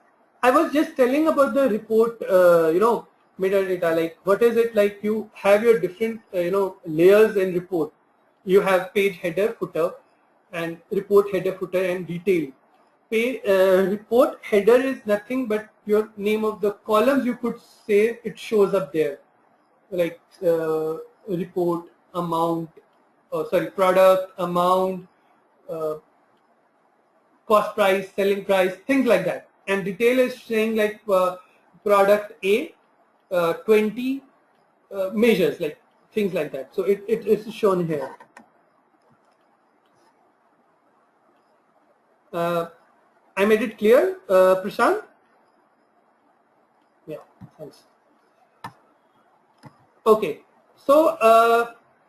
I was just telling about the report, metadata, like what is it, like you have your different, layers in report. You have page header, footer, and report header, footer, and detail. Report header is nothing but your name of the columns, you could say, it shows up there, like report, amount, product, amount, cost price, selling price, things like that. And detail is saying like product A, 20 measures, like things like that. So it is shown here. I made it clear, Prashant? Yeah, thanks. Okay, so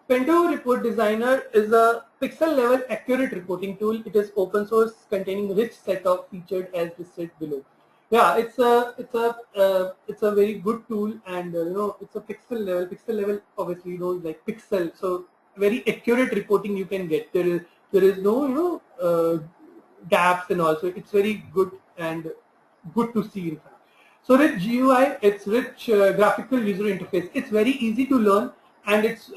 Pentaho Report Designer is a pixel level accurate reporting tool. It is open source, containing rich set of featured as listed below. Yeah, it's a very good tool, and it's a pixel level. Pixel level, obviously, like pixel. So very accurate reporting you can get. There is no gaps and also it's very good and good to see in fact. So rich GUI, it's rich graphical user interface. It's very easy to learn, and it's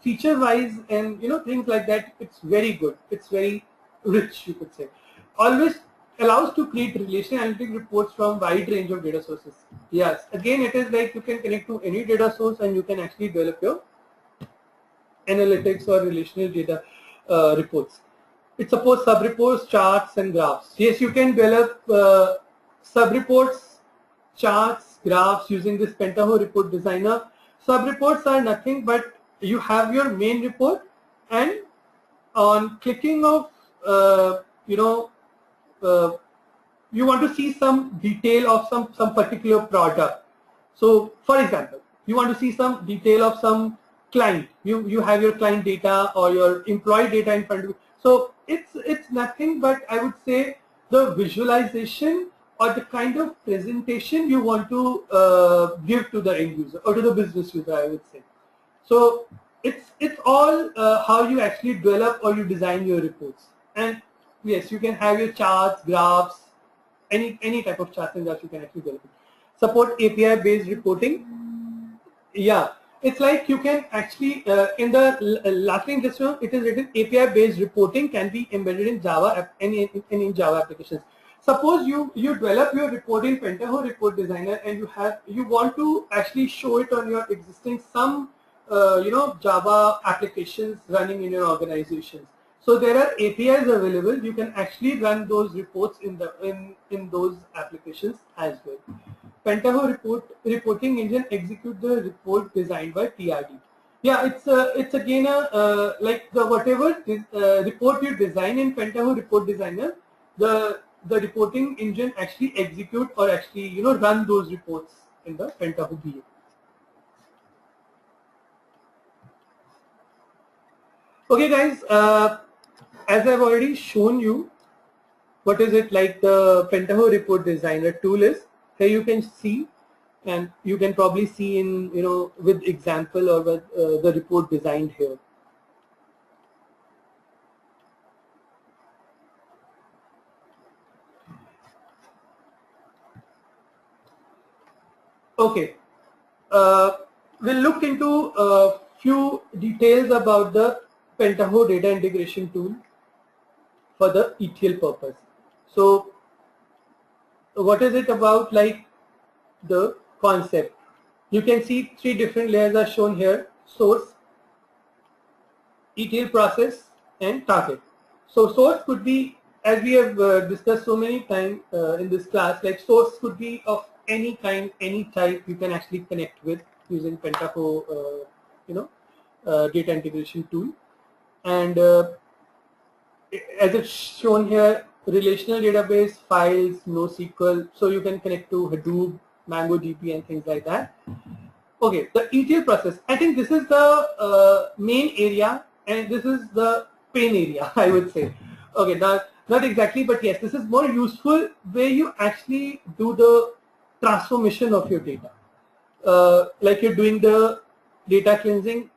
feature wise and things like that. It's very good. It's very rich, you could say. Always allows to create relational analytic reports from wide range of data sources. Yes, again it is like you can connect to any data source and you can actually develop your analytics or relational data reports. It supports sub-reports, charts, and graphs. Yes, you can develop sub-reports, charts, graphs using this Pentaho Report Designer. Sub-reports are nothing but you have your main report, and on clicking of, you want to see some detail of some particular product. So, for example, you want to see some detail of some client. You have your client data or your employee data in front of you. So it's nothing but, I would say, the visualization or the kind of presentation you want to give to the end user or to the business user, I would say. So it's all how you actually develop or you design your reports. And yes, you can have your charts, graphs, any type of charts and graphs you can actually develop. Support API based reporting. Yeah. It's like you can actually, in the last line just now, it is written API-based reporting can be embedded in Java, any Java applications. Suppose you develop your report in Pentaho Report Designer, and you want to actually show it on your existing some Java applications running in your organizations. So there are APIs available. You can actually run those reports in those applications as well. Pentaho reporting engine execute the report designed by TRD. Yeah, it's again like the whatever report you design in Pentaho Report Designer, the reporting engine actually execute or actually run those reports in the Pentaho BA. Okay, guys, as I've already shown you, what is it like the Pentaho Report Designer tool is. Here you can see, and you can probably see in with example or with the report designed here. Okay, we'll look into a few details about the Pentaho data integration tool for the ETL purpose. So what is it about, like the concept? You can see 3 different layers are shown here: source, ETL process, and target. So source could be, as we have discussed so many times in this class, like source could be of any kind, any type you can actually connect with using Pentaho data integration tool. and as it's shown here, relational database, files, NoSQL, so you can connect to Hadoop, MongoDB and things like that. Okay, the ETL process. I think this is the main area and this is the pain area, I would say. Okay, not exactly, but yes, this is more useful where you actually do the transformation of your data. Like you're doing the data cleansing,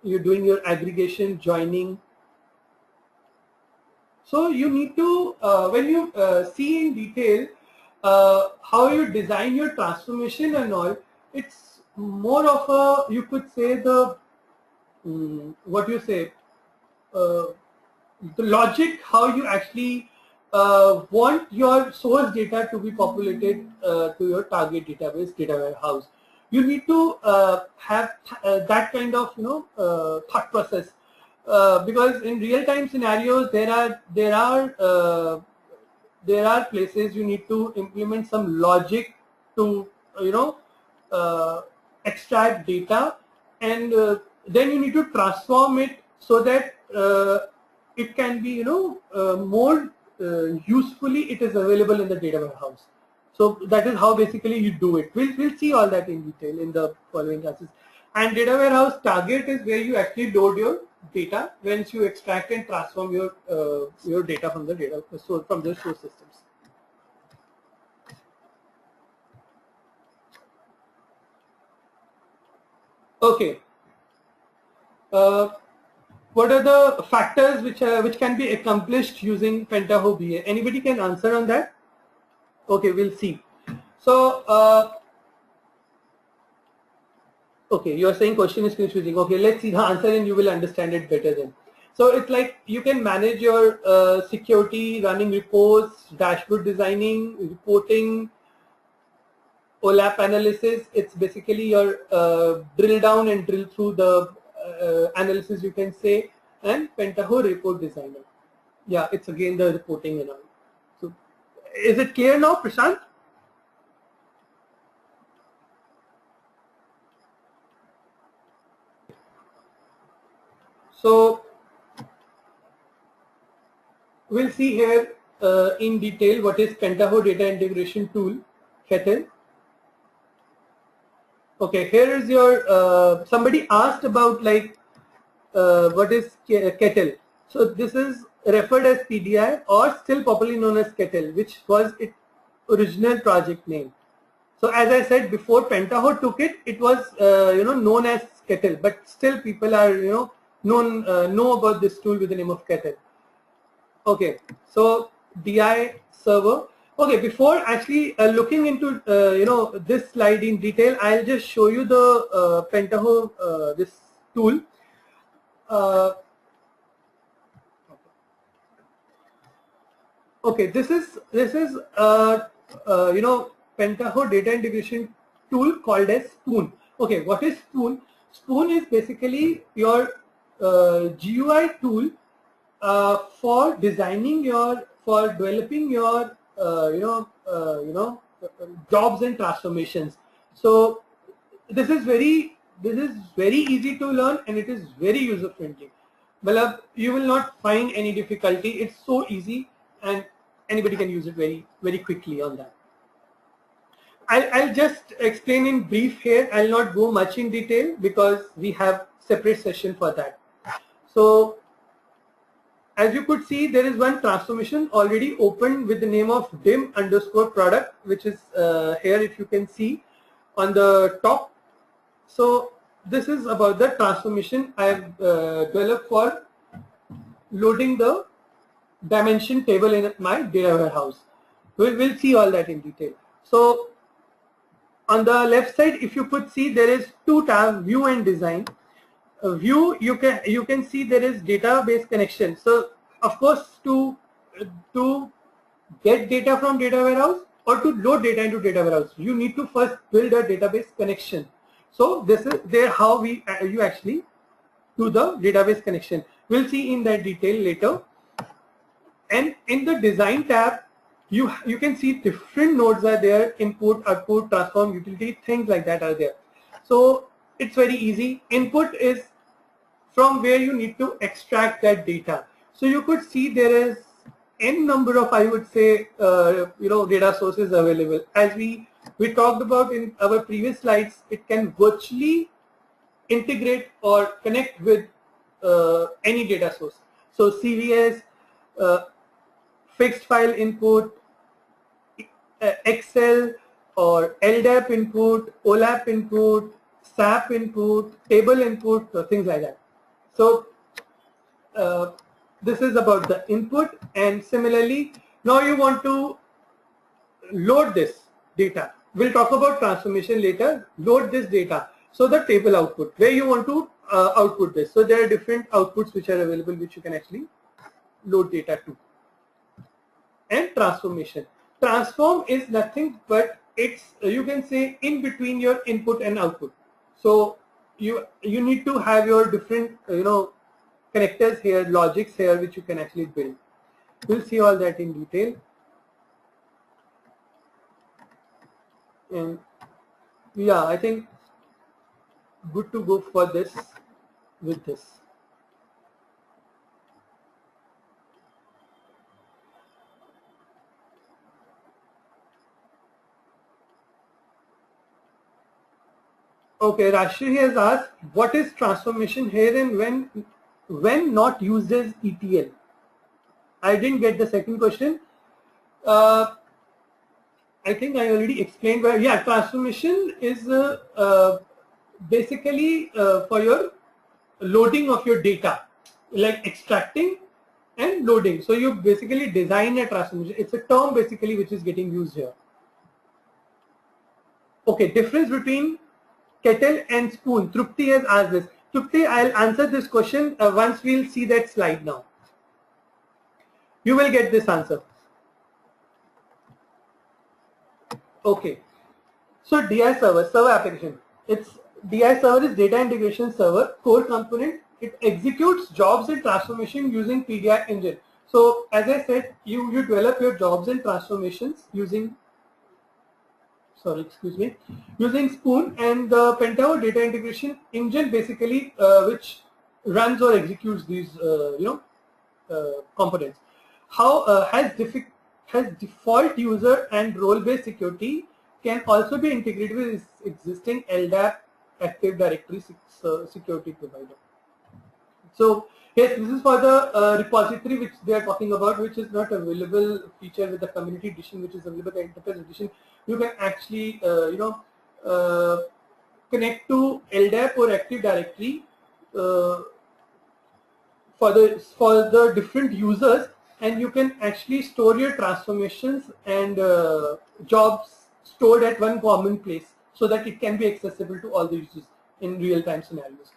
you're doing your aggregation, joining. So you need to, when you see in detail how you design your transformation and all, it's more of a, you could say the, what you say, the logic, how you actually want your source data to be populated to your target database, data warehouse. You need to have that kind of thought process, because in real-time scenarios there are places you need to implement some logic to extract data, and then you need to transform it so that it can be more usefully it is available in the data warehouse. So that is how basically you do it. We'll see all that in detail in the following classes. And data warehouse target is where you actually load your data once you extract and transform your data from the from the source systems. Okay. What are the factors which can be accomplished using Pentaho BA? Anybody can answer on that? Okay, we'll see. So, okay, you are saying question is confusing. Okay, let's see the answer and you will understand it better then. So it's like you can manage your security, running reports, dashboard designing, reporting, OLAP analysis. It's basically your drill down and drill through the analysis, you can say, and Pentaho report designer. Yeah, it's again the reporting and all. So is it clear now, Prashant? So we'll see here in detail what is Pentaho data integration tool, Kettle. Okay, here is your, somebody asked about like what is Kettle. So this is referred as PDI or still popularly known as Kettle, which was its original project name. So as I said before, Pentaho took it, it was known as Kettle, but still people are know about this tool with the name of Kettle. Okay, so DI server. Okay, before actually looking into this slide in detail, I'll just show you the Pentaho this tool. Okay, this is Pentaho data integration tool called as Spoon. Okay, what is Spoon? Spoon is basically your GUI tool for designing for developing your jobs and transformations. So this is very easy to learn and it is very user friendly. Well, you will not find any difficulty. It's so easy and anybody can use it very quickly on that. I'll just explain in brief here. I'll not go much in detail because we have separate session for that. So as you could see, there is one transformation already opened with the name of dim_product, which is here if you can see on the top. So this is about the transformation I have developed for loading the dimension table in my data warehouse. We'll see all that in detail. So on the left side, if you could see, there is two tabs, view and design. View, you can see there is database connection. So of course, to get data from data warehouse or to load data into data warehouse, you need to first build a database connection. So this is there how you actually do the database connection. We'll see in that detail later. And in the design tab, you can see different nodes are there, input, output, transform, utility, things like that are there. So it's very easy. Input is from where you need to extract that data. So you could see there is n number of, I would say, data sources available. As we talked about in our previous slides, it can virtually integrate or connect with any data source. So CVS, fixed file input, Excel or LDAP input, OLAP input, SAP input, table input, things like that. So this is about the input, and similarly now you want to load this data. We'll talk about transformation later. Load this data. So the table output, where you want to output this. So there are different outputs which are available which you can actually load data to. And transformation. Transform is nothing but it's, you can say, in between your input and output. So you need to have your different connectors here, logics here, which you can actually build. We'll see all that in detail. And yeah, I think good to go for this with this. Okay, Rashri has asked, what is transformation here and when not used as ETL? I didn't get the second question. I think I already explained where. Yeah, transformation is basically for your loading of your data, like extracting and loading. So you basically design a transformation. It's a term basically which is getting used here. Okay, difference between kettle and spoon. Trupti has asked this. Trupti, I'll answer this question once we'll see that slide now. You will get this answer. Okay. So DI server application. It's DI server is data integration server, core component. It executes jobs and transformation using PDI engine. So as I said, you develop your jobs and transformations using using Spoon, and the Pentaho data integration engine basically which runs or executes these components. How has default user and role-based security can also be integrated with existing LDAP Active Directory security provider. So yes, this is for the repository which they are talking about, which is not available feature with the community edition, which is available in the enterprise edition. You can actually connect to LDAP or Active Directory for the different users, and you can actually store your transformations and jobs stored at one common place so that it can be accessible to all the users in real-time scenarios.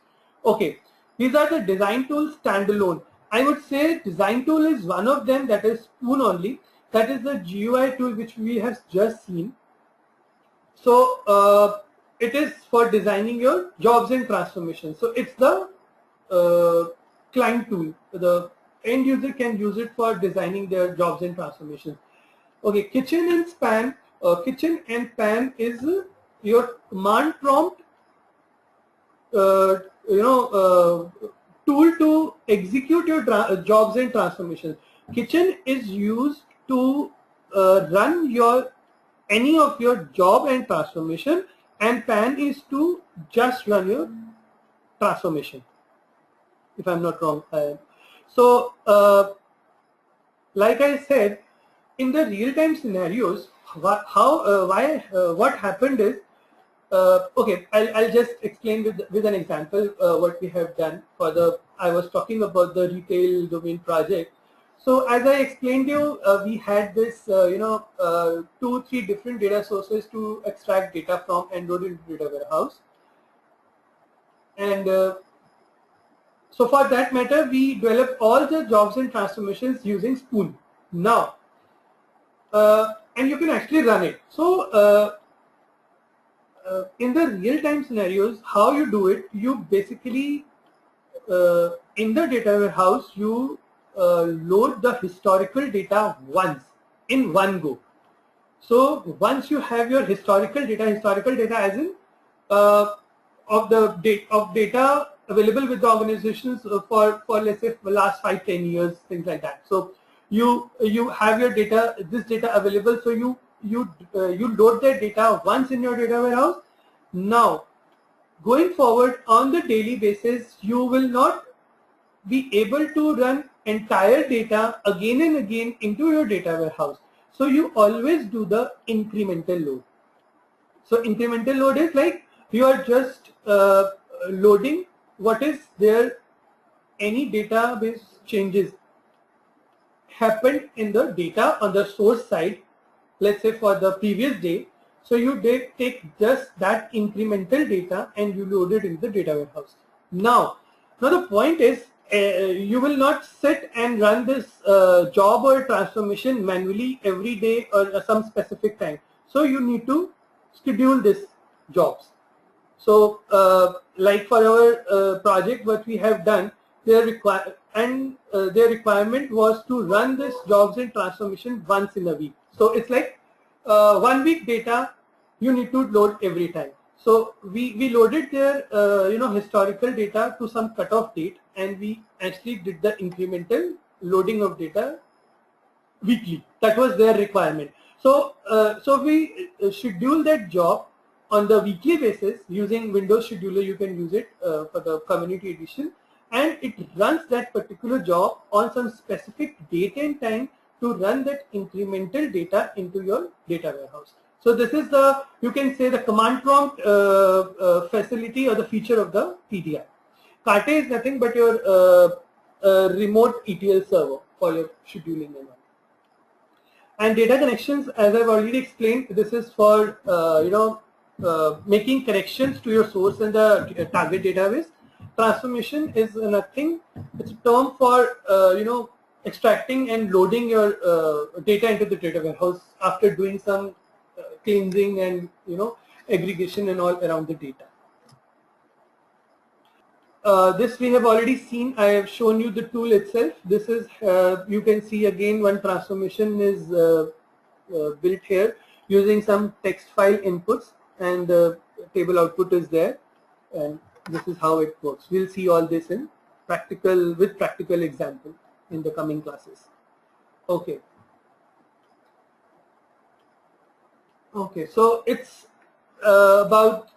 Okay, these are the design tools standalone. I would say design tool is one of them, that is Spoon only. That is the GUI tool which we have just seen. So it is for designing your jobs and transformations. So it's the client tool. The end user can use it for designing their jobs and transformations. Okay, kitchen and span. Kitchen and pan is your command prompt tool to execute your jobs and transformations. Kitchen is used to run any of your job and transformation, and pan is to just run your transformation, if I'm not wrong. So like I said, in the real-time scenarios, what happened is, okay, I'll just explain with an example what we have done for I was talking about the retail domain project. So as I explained to you, we had this 2-3 different data sources to extract data from and load it into data warehouse. And so for that matter, we developed all the jobs and transformations using Spoon. Now, and you can actually run it. So in the real-time scenarios, how you do it, you basically in the data warehouse, you load the historical data once in one go. So once you have your historical data as in of data available with the organizations for let's say the last 5-10 years, things like that. So you have your data, this data available, so you load that data once in your data warehouse. Now going forward on the daily basis, you will not be able to run entire data again and again into your data warehouse. So you always do the incremental load. So incremental load is like you are just loading what is there, any database changes happened in the data on the source side, let's say for the previous day. So you take just that incremental data and you load it in the data warehouse. Now the point is, you will not sit and run this job or transformation manually every day or some specific time. So you need to schedule these jobs. So like for our project, what we have done, their requirement was to run these jobs and transformation once in a week. So it's like 1 week data you need to load every time. So we loaded their historical data to some cutoff date, and we actually did the incremental loading of data weekly. That was their requirement. So so we schedule that job on the weekly basis using Windows Scheduler. You can use it for the community edition, and it runs that particular job on some specific date and time to run that incremental data into your data warehouse. So this is the, you can say, the command prompt facility or the feature of the PDI. Kate is nothing but your remote ETL server for your scheduling and all. And data connections, as I've already explained, this is for making connections to your source and the target database. Transformation is nothing. It's a term for extracting and loading your data into the data warehouse after doing some cleansing and aggregation and all around the data. This we have already seen. I have shown you the tool itself. This is you can see again one transformation is built here using some text file inputs, and the table output is there, and this is how it works. We'll see all this in practical example in the coming classes. Okay. Okay, so it's about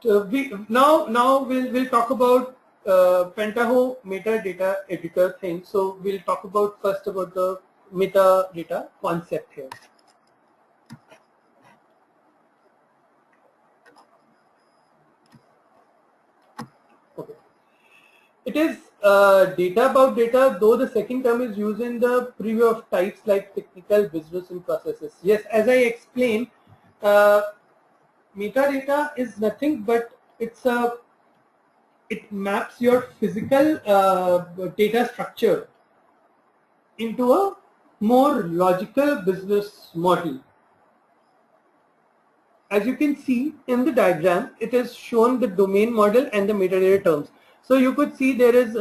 now we'll talk about Pentaho metadata editor thing. So we'll talk about first about the metadata concept here. Okay, it is data about data, though the second term is used in the preview of types like technical, business, and processes. Yes, as I explained, metadata is nothing but it maps your physical data structure into a more logical business model. As you can see in the diagram, it has shown the domain model and the metadata terms. So you could see there is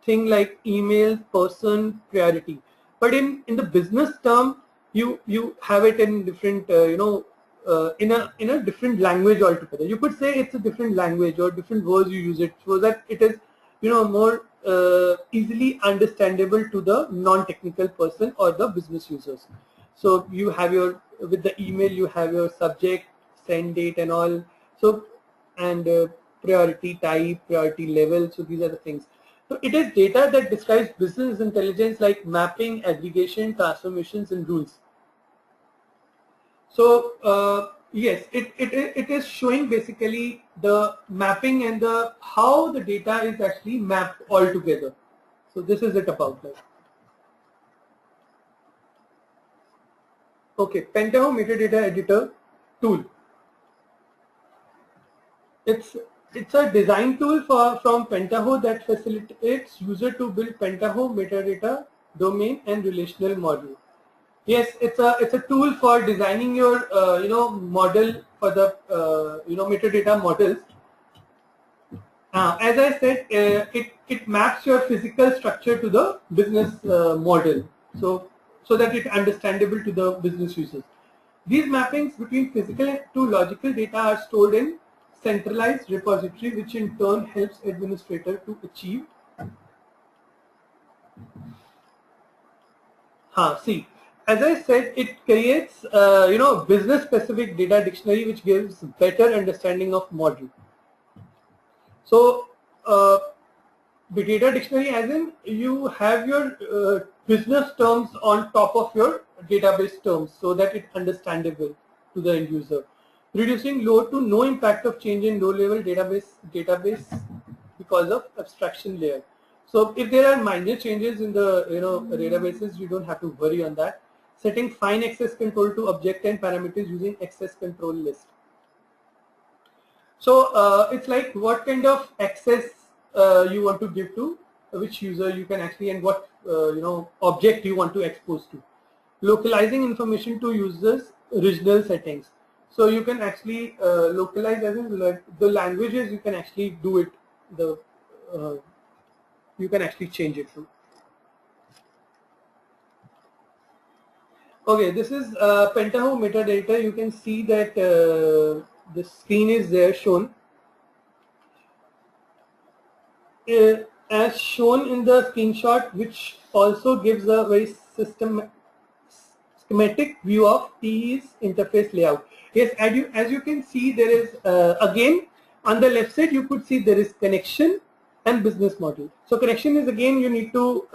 thing like email, person, priority. But in the business term, you have it in different in a different language altogether. You could say it's a different language or different words you use it, so that it is more easily understandable to the non-technical person or the business users. So you have with the email you have your subject, send date and all. So and priority type, priority level. So these are the things. So it is data that describes business intelligence like mapping, aggregation, transformations, and rules. So yes, it is showing basically the mapping and how the data is actually mapped all together. So this is it about that. Okay, Pentaho metadata editor tool. It's a design tool from Pentaho that facilitates user to build Pentaho metadata domain and relational model. Yes, it's a tool for designing your model for the metadata models. As I said, it maps your physical structure to the business model, so that it's understandable to the business users. These mappings between physical to logical data are stored in centralized repository which in turn helps administrator to achieve. See, as I said, it creates business specific data dictionary which gives better understanding of module. So the data dictionary, as in you have your business terms on top of your database terms so that it's understandable to the end user, reducing low to no impact of change in low level database because of abstraction layer. So if there are minor changes in the databases, you don't have to worry on that. Setting fine access control to object and parameters using access control list. So it's like what kind of access you want to give to which user you can actually, and what object you want to expose to. Localizing information to users' original settings. So you can actually localize, as in the languages you can actually do it. You can actually change it to. Okay, this is Pentaho metadata. You can see that the screen is there shown. As shown in the screenshot, which also gives a very schematic view of PE's interface layout. Yes, as you can see, there is again on the left side you could see there is connection and business model. So connection is, again, you need to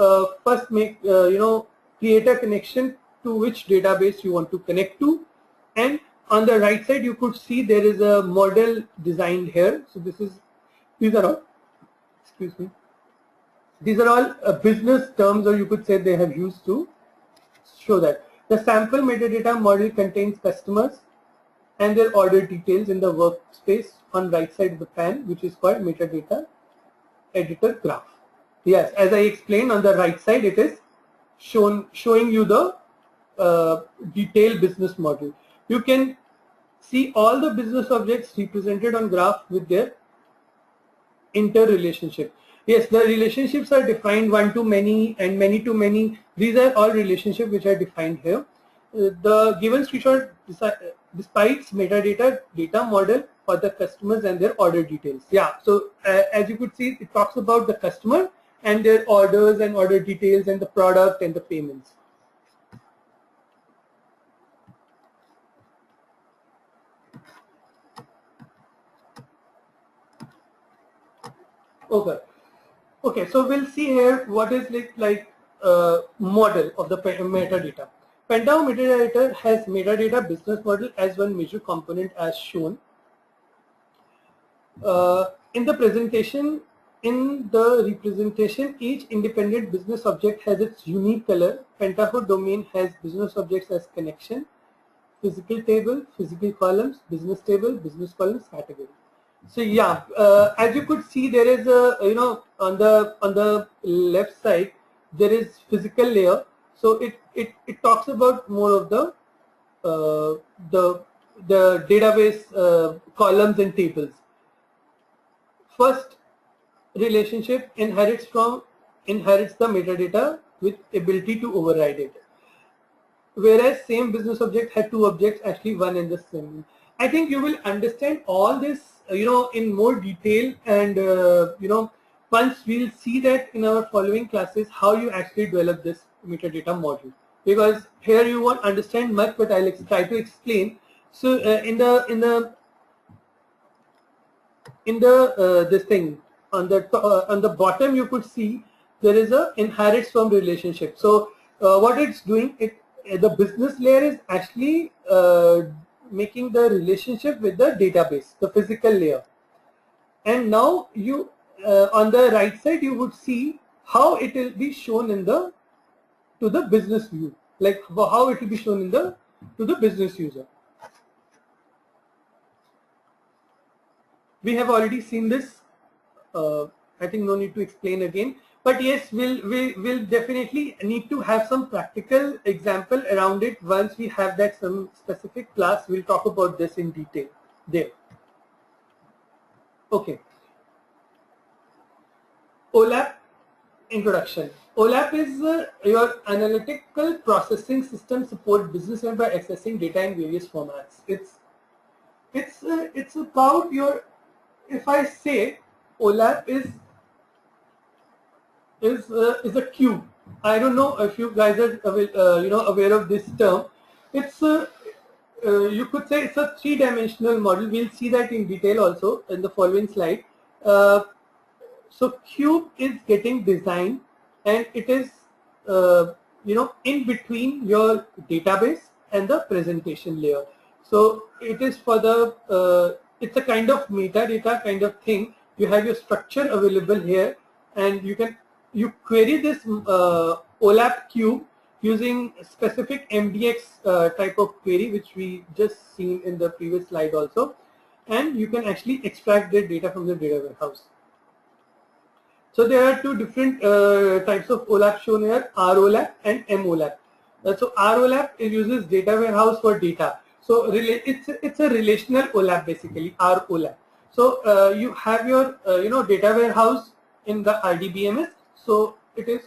first make create a connection to which database you want to connect to, and on the right side you could see there is a model designed here. So these are all, excuse me, these are all business terms, or you could say they have used to show that. The sample metadata model contains customers and their order details in the workspace on right side of the pane, which is called metadata editor graph. Yes, as I explained, on the right side it is showing you the detailed business model. You can see all the business objects represented on graph with their interrelationship. Yes, the relationships are defined one to many and many to many. These are all relationships which are defined here. The given screenshot despite metadata data model for the customers and their order details. Yeah, so as you could see, it talks about the customer and their orders and order details and the product and the payments. Okay, so we'll see here what is like model of the metadata. Pentaho metadata has metadata business model as one major component as shown. In the representation, each independent business object has its unique color. Pentaho domain has business objects as connection, physical table, physical columns, business table, business columns, category. So yeah, as you could see, there is a on the left side there is physical layer. So it talks about more of the database columns and tables. First relationship inherits the metadata with ability to override it. Whereas same business object had two objects, actually one and the same. I think you will understand all this in more detail, and once we'll see that in our following classes how you actually develop this metadata module, because here you won't understand much, but I'll try to explain. So in the this thing on the bottom you could see there is a inherits from relationship. So what it's doing, the business layer is actually making the relationship with the database, the physical layer. And now you on the right side you would see how it will be shown to the business view, like how it will be shown to the business user. We have already seen this. I think no need to explain again. But yes, we'll definitely need to have some practical example around it. Once we have that some specific class, we'll talk about this in detail there. Okay. OLAP introduction. OLAP is your analytical processing system support business by accessing data in various formats. It's about your if I say OLAP is a cube. I don't know if you guys are aware of this term. It's you could say it's a three-dimensional model. We'll see that in detail also in the following slide. Uh, so cube is getting designed, and it is in between your database and the presentation layer. So it is for the it's a kind of metadata kind of thing. You have your structure available here, and you query this OLAP cube using specific MDX type of query, which we just seen in the previous slide also, and you can actually extract the data from the data warehouse. So there are two different types of OLAP shown here, ROLAP and MOLAP. So ROLAP uses data warehouse for data. So it's a relational OLAP basically, ROLAP. So you have your data warehouse in the RDBMS. So it is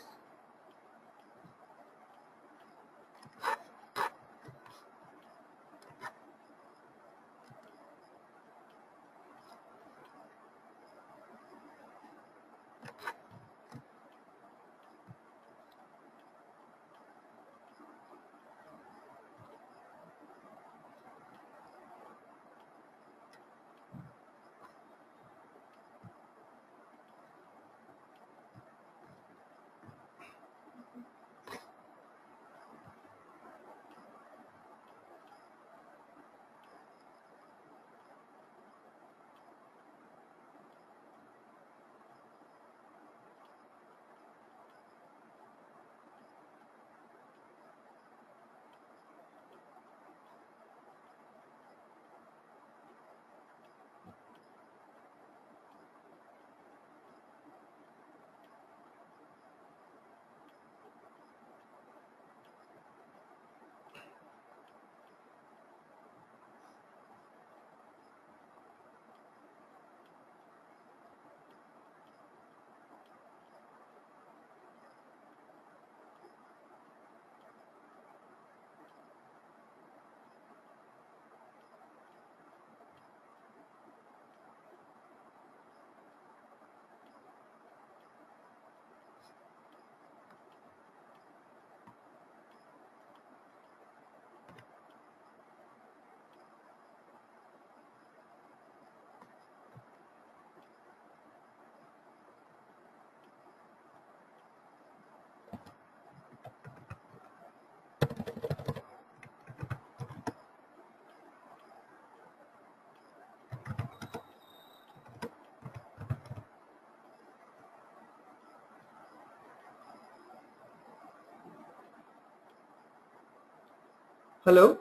hello.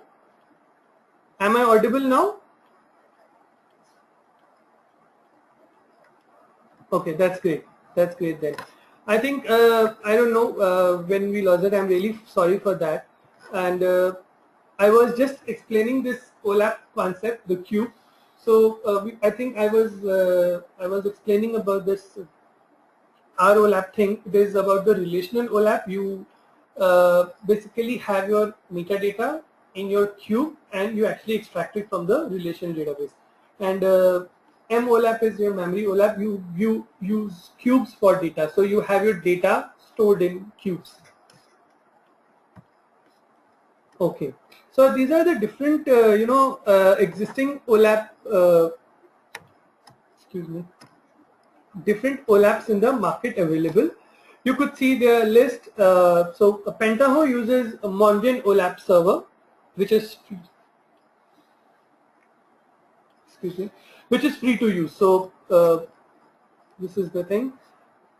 Am I audible now? Okay, that's great. That's great then. I think I don't know when we lost it. I'm really sorry for that. And I was just explaining this OLAP concept, the cube. So I think I was explaining about this ROLAP thing. It is about the relational OLAP. You basically have your metadata in your cube, and you actually extract it from the relational database. And MOLAP is your memory OLAP. You use cubes for data. So you have your data stored in cubes. Okay. So these are the different existing OLAP. Excuse me. Different OLAPs in the market available. You could see their list. So Pentaho uses a Mondian OLAP server, which is free to use. So this is the thing.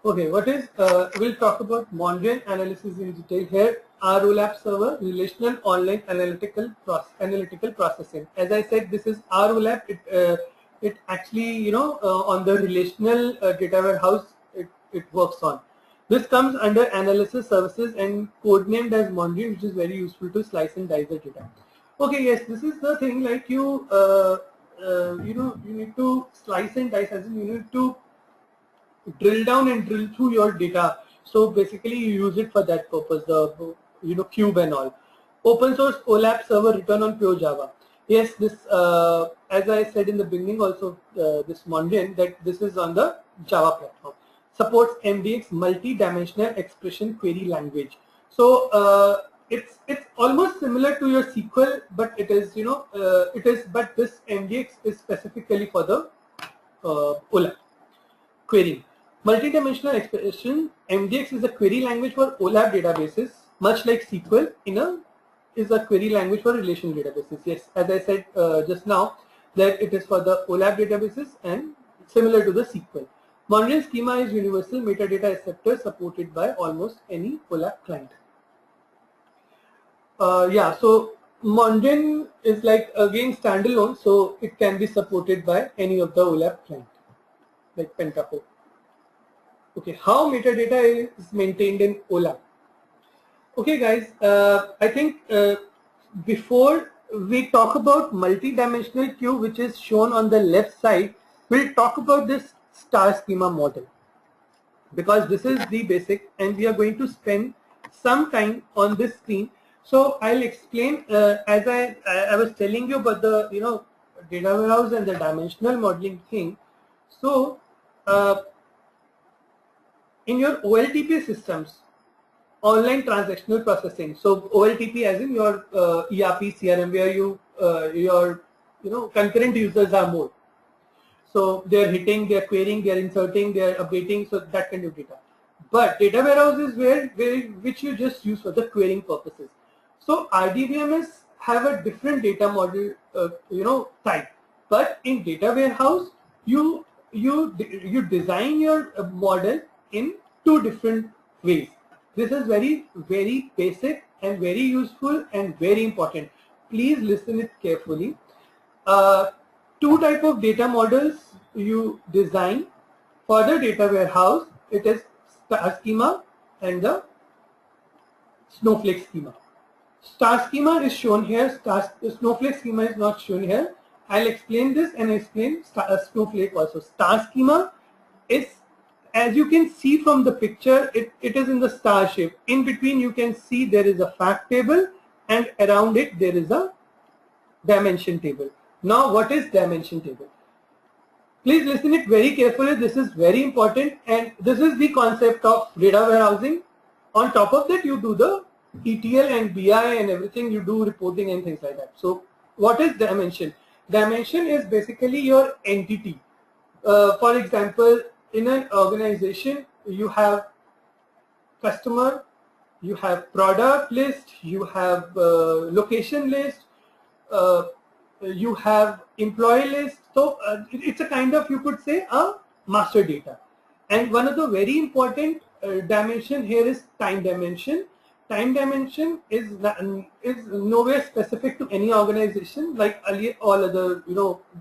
Okay, we'll talk about Mondian analysis in detail here. ROLAP server, relational online analytical processing. As I said, this is ROLAP. It actually, on the relational data warehouse, it works on. This comes under analysis services and codenamed as Mondian, which is very useful to slice and dice the data. Okay, yes, this is the thing. Like you need to slice and dice, as in you need to drill down and drill through your data. So basically, you use it for that purpose. The cube and all. Open source OLAP server written on pure Java. Yes, this as I said in the beginning also, this Mondrian, that this is on the Java platform. Supports MDX multi-dimensional expression query language. So it's almost similar to your SQL, but it is but this MDX is specifically for the OLAP querying. Multi-dimensional expression MDX is a query language for OLAP databases, much like SQL is a query language for relational databases. Yes, as I said just now, that it is for the OLAP databases and similar to the SQL. Mondrian schema is universal metadata acceptor supported by almost any OLAP client. Yeah, so Mondrian is like again standalone, so it can be supported by any of the OLAP client, like Pentaho. Okay, how metadata is maintained in OLAP? Okay, guys, I think before we talk about multi-dimensional queue, which is shown on the left side, we'll talk about this star schema model, because this is the basic and we are going to spend some time on this screen. So I'll explain as I was telling you about the data warehouse and the dimensional modeling thing. So in your OLTP systems, online transactional processing. So OLTP as in your ERP CRM, where your concurrent users are more. So they're hitting, they're querying, they're inserting, they're updating, so that kind of data. But data warehouse is which you just use for the querying purposes. So RDBMS have a different data model type. But in data warehouse, you design your model in two different ways. This is very, very basic and very useful and very important. Please listen it carefully. Two type of data models you design for the data warehouse. It is star schema and the snowflake schema. Star schema is shown here. Snowflake schema is not shown here. I'll explain this and explain snowflake also. Star schema is, as you can see from the picture, it is in the star shape. In between you can see there is a fact table and around it there is a dimension table. Now what is dimension table? Please listen it very carefully. This is very important and this is the concept of data warehousing. On top of that you do the ETL and BI and everything, you do reporting and things like that. So what is dimension? Dimension is basically your entity. For example, in an organization you have customer, you have product list, you have location list, you have employee list. So it's a kind of, you could say, a master data. And one of the very important dimension here is time dimension. Time dimension is nowhere specific to any organization, like all other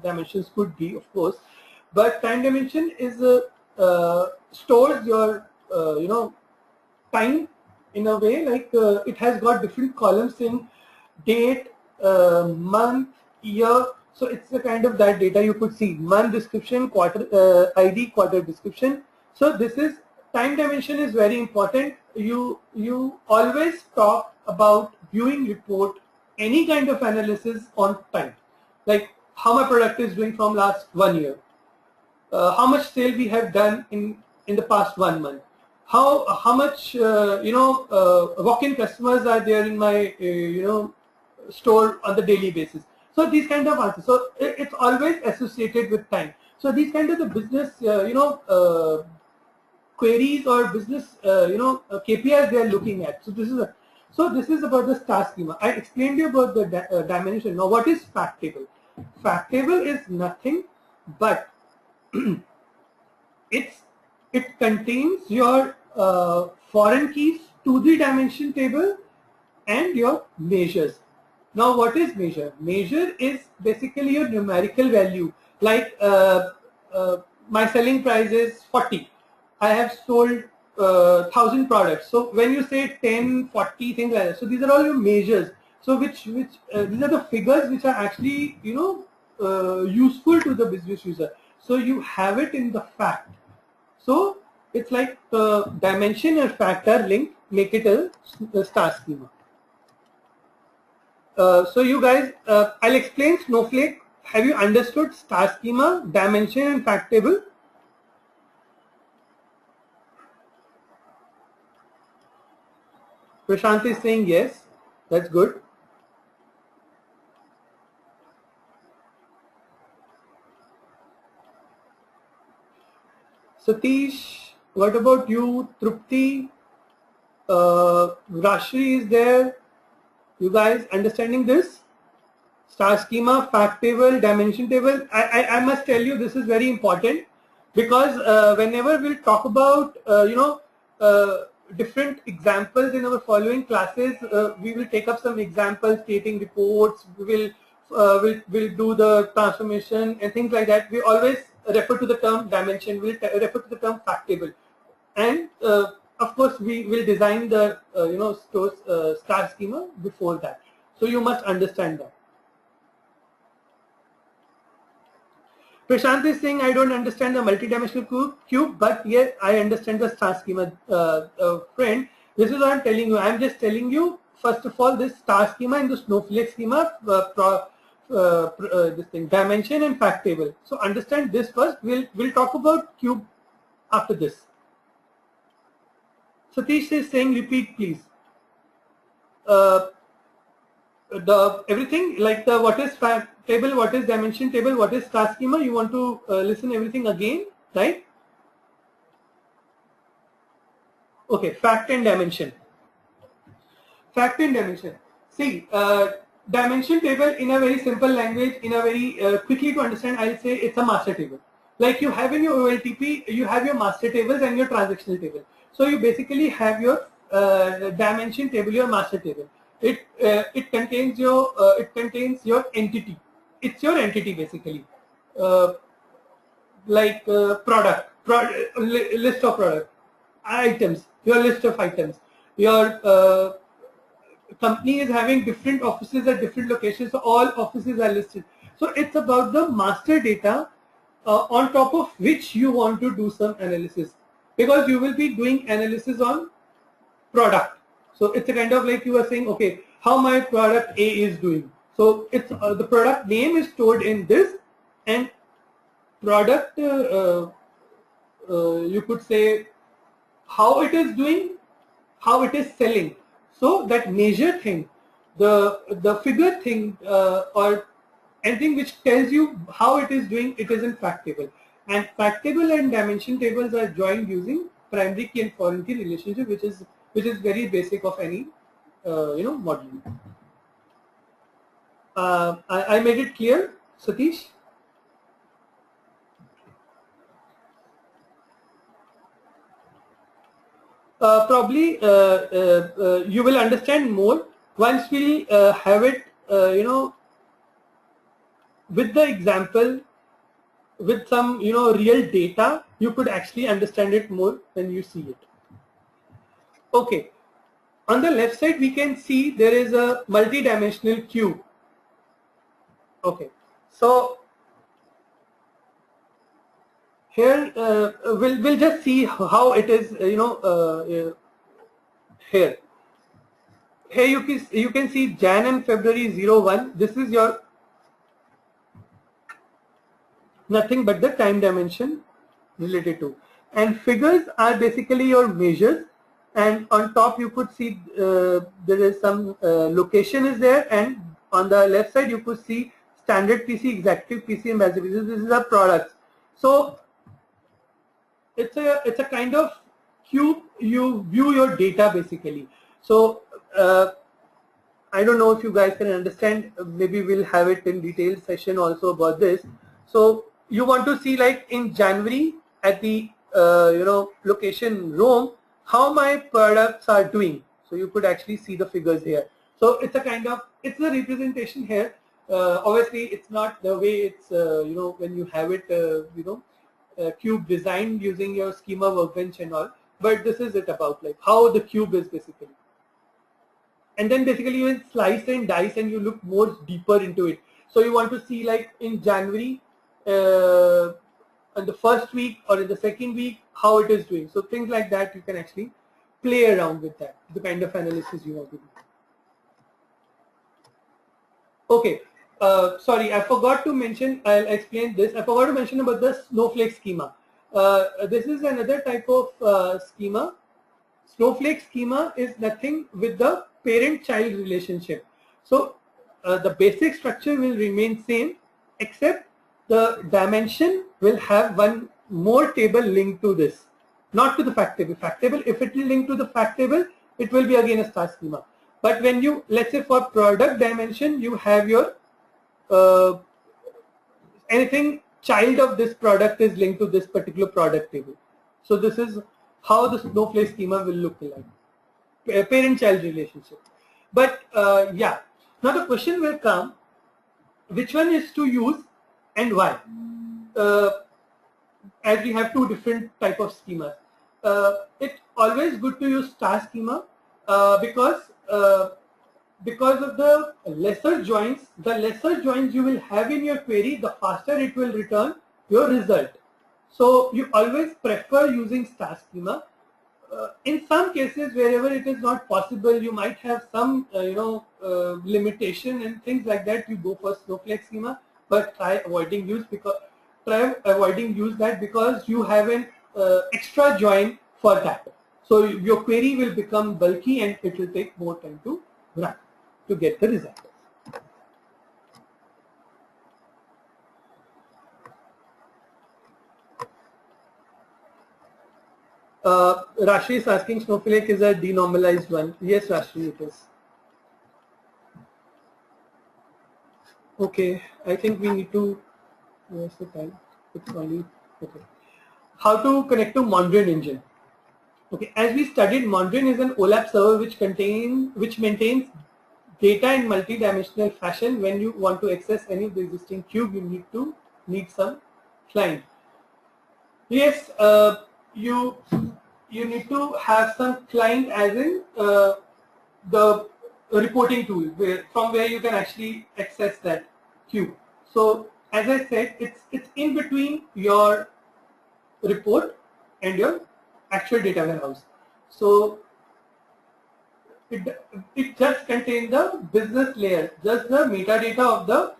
dimensions could be, of course. But time dimension is stores your time in a way, like it has got different columns in date, month, year. So it's the kind of that data you could see: month description, quarter ID, quarter description. So this is time dimension is very important. You always talk about viewing report, any kind of analysis on time, like how my product is doing from last 1 year, how much sale we have done in the past 1 month, how much walk-in customers are there in my store on the daily basis. So these kind of answers. So it's always associated with time. So these kind of the business queries or business KPIs they are looking at. So this is about the star schema. I explained you about the dimension. Now what is fact table? Fact table is nothing but it contains your foreign keys to the dimension table and your measures. Now what is measure? Measure is basically your numerical value, like my selling price is 40. I have sold 1,000 products. So when you say 10, 40, things like that, so these are all your measures. So which these are the figures which are actually useful to the business user. So you have it in the fact. So it's like the dimension and fact are linked, make it a star schema. So you guys, I'll explain Snowflake. Have you understood star schema, dimension, and fact table? Prashant is saying yes. That's good. Satish, what about you? Trupti, Rashri is there. You guys understanding this? Star schema, fact table, dimension table. I must tell you this is very important because whenever we'll talk about different examples in our following classes, we will take up some examples, stating reports. We will do the transformation and things like that. We always refer to the term dimension. We'll refer to the term fact table, and of course we will design the star schema before that. So you must understand that. Prashant is saying, I don't understand the multidimensional cube, but yes, I understand the star schema. Friend, this is what I'm telling you. I'm just telling you, first of all, this star schema and the Snowflake schema, this thing, dimension and fact table. So understand this first. We'll talk about cube after this. Satish is saying, repeat please. Everything like the what is fact table, what is dimension table, what is star schema, you want to listen everything again, right? Okay, fact and dimension. Fact and dimension. See, dimension table in a very simple language, in a very quickly to understand, I'll say it's a master table. Like you have in your OLTP, you have your master tables and your transactional table. So you basically have your dimension table, your master table. It contains your entity. It's your entity basically, like list of product items, your list of items. Your company is having different offices at different locations, so all offices are listed. So it's about the master data on top of which you want to do some analysis, because you will be doing analysis on product. So it's a kind of like you are saying, okay, how my product A is doing. So it's the product name is stored in this, and product you could say how it is doing, how it is selling. So that measure thing, the figure thing, or anything which tells you how it is doing, it is in fact table. And fact table and dimension tables are joined using primary key and foreign key relationship, which is very basic of any module. I made it clear, Satish? Probably you will understand more once we have it, with the example, with some real data. You could actually understand it more when you see it. Okay, on the left side we can see there is a multi-dimensional cube. Okay, so here we'll just see how it is. Here you can see Jan and February 01. This is your nothing but the time dimension related to, and figures are basically your measures. And on top you could see there is some location is there, and on the left side you could see standard PC, executive PC, and basic PC. This is a products. So it's a kind of cube. You view your data basically. So I don't know if you guys can understand. Maybe we'll have it in detailed session also about this. So you want to see, like in January at the location Rome, how my products are doing. So you could actually see the figures here. So it's a kind of, it's a representation here. Obviously it's not the way it's when you have it cube designed using your schema workbench and all, but this is it about like how the cube is basically. And then basically you slice and dice and you look more deeper into it. So you want to see, like in January, in the first week or in the second week, how it is doing. So things like that, you can actually play around with that, the kind of analysis you want to do. Okay. Sorry, I forgot to mention. I'll explain this. I forgot to mention about the snowflake schema. This is another type of schema. Snowflake schema is nothing with the parent-child relationship. So the basic structure will remain same, except the dimension will have one more table linked to this, not to the fact table. Fact table, if it will link to the fact table, it will be again a star schema. But when you, let's say for product dimension, you have your anything child of this product is linked to this particular product table. So this is how the snowflake schema will look like, parent-child relationship. But yeah, now the question will come, which one is to use and why? As we have two different type of schemas. It's always good to use star schema because of the lesser joins. The lesser joins you will have in your query, the faster it will return your result. So you always prefer using star schema. In some cases, wherever it is not possible, you might have some limitation and things like that. You go for snowflake schema, but try avoiding use that because you have an extra join for that. So your query will become bulky and it will take more time to run to get the result. Rashi is asking, snowflake is a denormalized one. Yes, Rashi, it is. Okay, I think we need to. Where's the time? It's only okay. How to connect to Mondrian engine? Okay, as we studied, Mondrian is an OLAP server which maintains data in multi-dimensional fashion. When you want to access any of the existing cube, you need some client. Yes, you need to have some client, as in the reporting tool from where you can actually access that cube. So as I said, it's in between your report and your actual data warehouse. So it just contains the business layer, just the metadata of the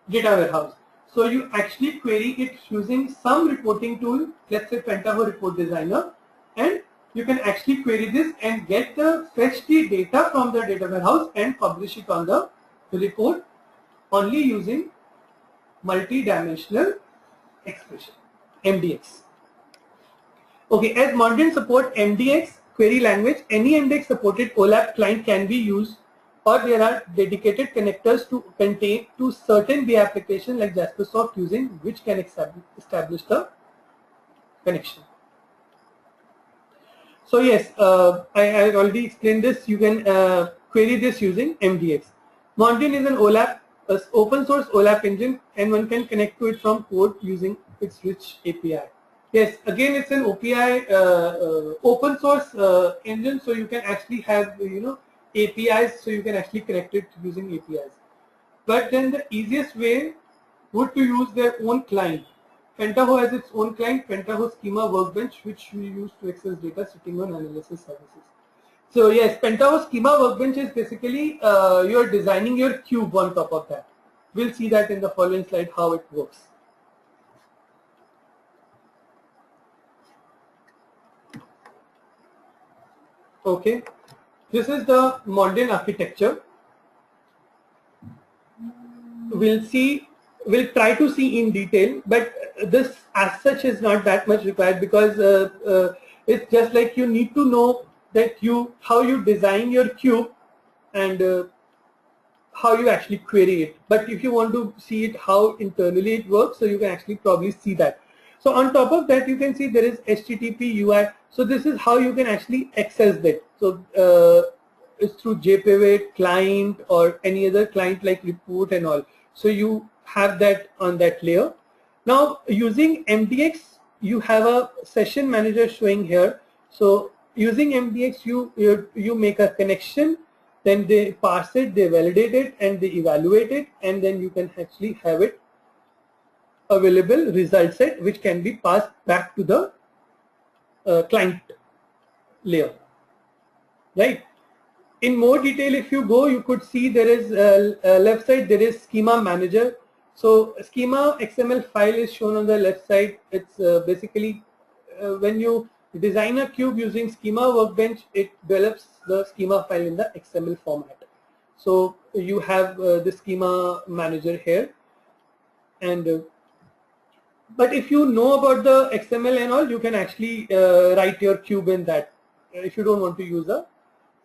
data warehouse. So you actually query it using some reporting tool, let's say Pentaho Report Designer, and you can actually query this and fetch the data from the data warehouse and publish it on the report only using multi-dimensional expression, MDX. Okay, as Mondrian support MDX query language, any MDX supported OLAP client can be used, or there are dedicated connectors to certain B application like Jaspersoft using which can establish the connection. So yes, I already explained this. You can query this using MDX. Mondrian is an OLAP, open source OLAP engine, and one can connect to it from code using its rich API. Yes, again it's an OPI open source engine, so you can actually have APIs, so you can actually connect it using APIs. But then the easiest way would to use their own client. Pentaho has its own client, Pentaho Schema Workbench, which we use to access data sitting on analysis services. So yes, Pentaho Schema Workbench is basically you are designing your cube on top of that. We'll see that in the following slide how it works. Okay, this is the Mondrian architecture. We'll try to see in detail, but this as such is not that much required because it's just like you need to know that how you design your cube and how you actually query it. But if you want to see it how internally it works, so you can actually probably see that. So on top of that, you can see there is HTTP UI. So this is how you can actually access that. So it's through JPivot client or any other client like Report and all. So you have that on that layer. Now using MDX, you have a session manager showing here. So using MDX, you make a connection, then they parse it, they validate it, and they evaluate it, and then you can actually have it available result set which can be passed back to the client layer, right? In more detail, if you go, you could see there is left side, there is schema manager. So schema XML file is shown on the left side. It's basically when you design a cube using schema workbench, it develops the schema file in the XML format. So you have the schema manager here, and but if you know about the XML and all, you can actually write your cube in that if you don't want to use a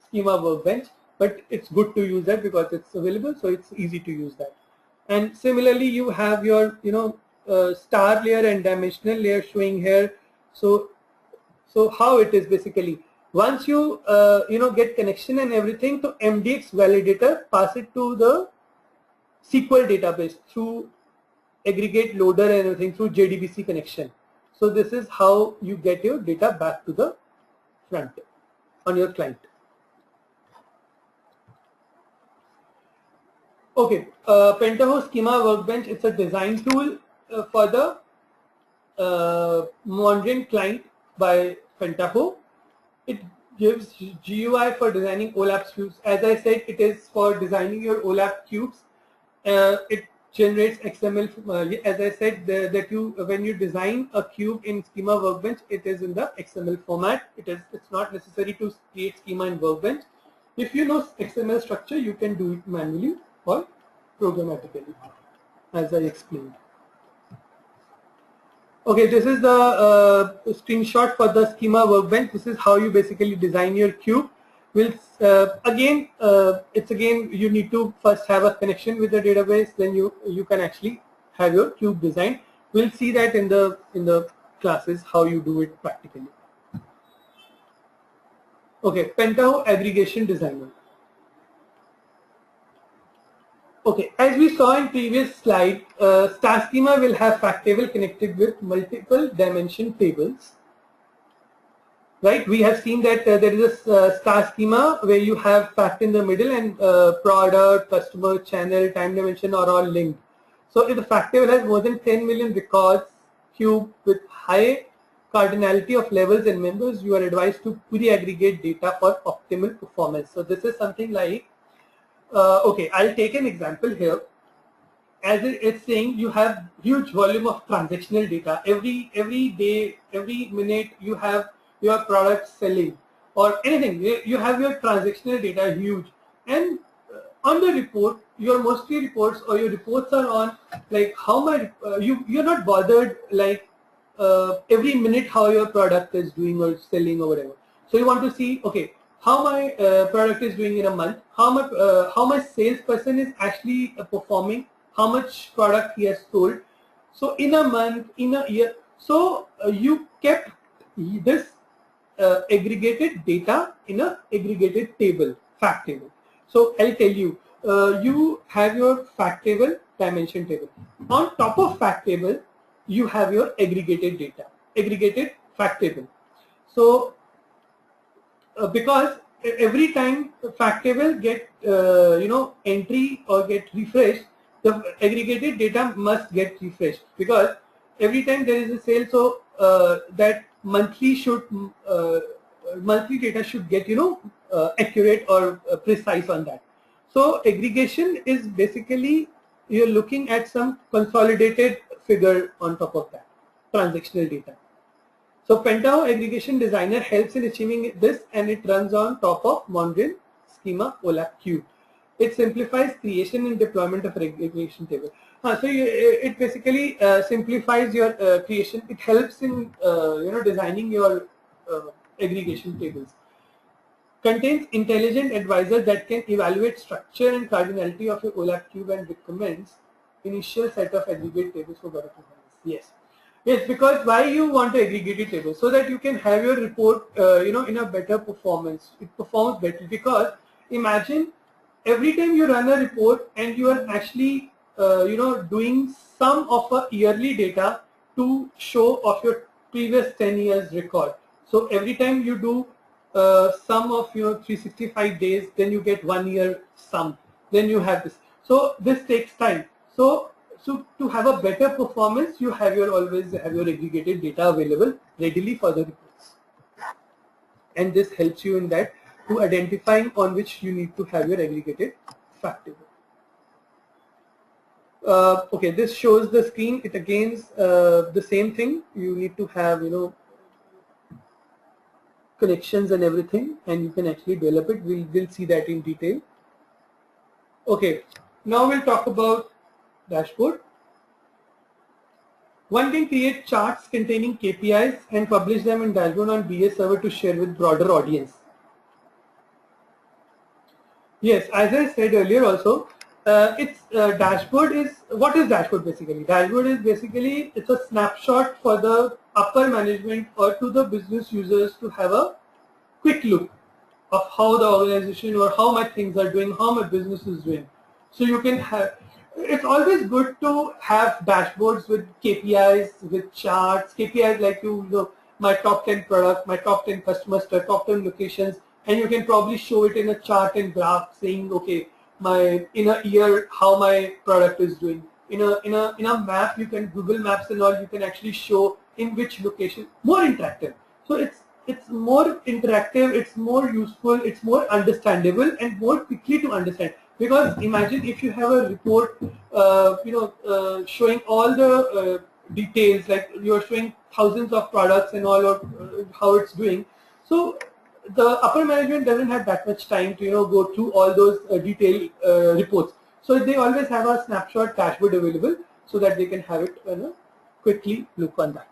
schema workbench, but it's good to use that because it's available, so it's easy to use that. And similarly, you have your star layer and dimensional layer showing here. So how it is basically, once you get connection and everything, to MDX validator pass it to the SQL database through aggregate loader and everything through JDBC connection. So this is how you get your data back to the front on your client. Okay, Pentaho Schema Workbench, it's a design tool for the Mondrian client by Pentaho. It gives GUI for designing OLAP cubes. As I said, it is for designing your OLAP cubes. It generates XML. As I said, that when you design a cube in Schema Workbench, it is in the XML format. It's not necessary to create schema in Workbench. If you know XML structure, you can do it manually or programmatically, as I explained. Okay, this is the screenshot for the schema workbench. This is how you basically design your cube. Again, you need to first have a connection with the database, then you can actually have your cube designed. We'll see that in the classes how you do it practically. Okay, Pentaho Aggregation Designer. Okay, as we saw in previous slide, star schema will have fact table connected with multiple dimension tables. Right, we have seen that there is a star schema where you have fact in the middle and product, customer, channel, time dimension are all linked. So if the fact table has more than 10 million records, cube with high cardinality of levels and members, you are advised to query aggregate data for optimal performance. So this is something like, okay, I'll take an example here. As it's saying, you have huge volume of transactional data. Every day, every minute, you have your product selling or anything. You have your transactional data huge, and on the report, your mostly reports or your reports are on like how much you're not bothered like every minute how your product is doing or selling or whatever. So you want to see, okay, how my product is doing in a month, how my salesperson is actually performing, how much product he has sold. So in a month, in a year, so you kept this aggregated data in a aggregated table, fact table. So I'll tell you, you have your fact table, dimension table. On top of fact table, you have your aggregated data, aggregated fact table. So because every time the fact table get entry or get refreshed, the aggregated data must get refreshed, because every time there is a sale, so that monthly data should get accurate or precise on that. So aggregation is basically you're looking at some consolidated figure on top of that transactional data. So Pentaho Aggregation Designer helps in achieving this, and it runs on top of Mondrian Schema OLAP Cube. It simplifies creation and deployment of aggregation table. So it basically simplifies your creation. It helps in designing your aggregation tables. Contains intelligent advisor that can evaluate structure and cardinality of your OLAP cube and recommends initial set of aggregate tables for better performance. Yes. Yes, because why you want to aggregate a table? So that you can have your report, in a better performance. It performs better, because imagine every time you run a report and you are actually, doing some of a yearly data to show of your previous 10 years record. So every time you do sum of 365 days, then you get 1 year sum. Then you have this. So this takes time. So to have a better performance, you always have your aggregated data available readily for the reports, and this helps you in that. to identifying on which you need to have your aggregated fact table. Okay, this shows the screen. It again the same thing. You need to have, you know, connections and everything, and you can actually develop it. We'll see that in detail. Okay, now we'll talk about dashboard. One can create charts containing KPIs and publish them in dashboard on BA server to share with broader audience. Yes, as I said earlier also, dashboard is, what is dashboard basically? Dashboard is basically, it's a snapshot for the upper management or to the business users to have a quick look of how the organization or how my things are doing, how my business is doing. So you can have, it's always good to have dashboards with KPIs, with charts, KPIs like you know, my top 10 products, my top 10 customers, the top 10 locations, and you can probably show it in a chart and graph saying, okay, in a year how my product is doing. In a map, you can Google Maps and all, you can actually show in which location. More interactive. So it's more interactive, it's more useful, it's more understandable and more quickly to understand. Because imagine if you have a report, showing all the details, like you're showing thousands of products and all of how it's doing. So the upper management doesn't have that much time to, you know, go through all those detailed reports. So they always have a snapshot dashboard available so that they can have it and quickly look on that.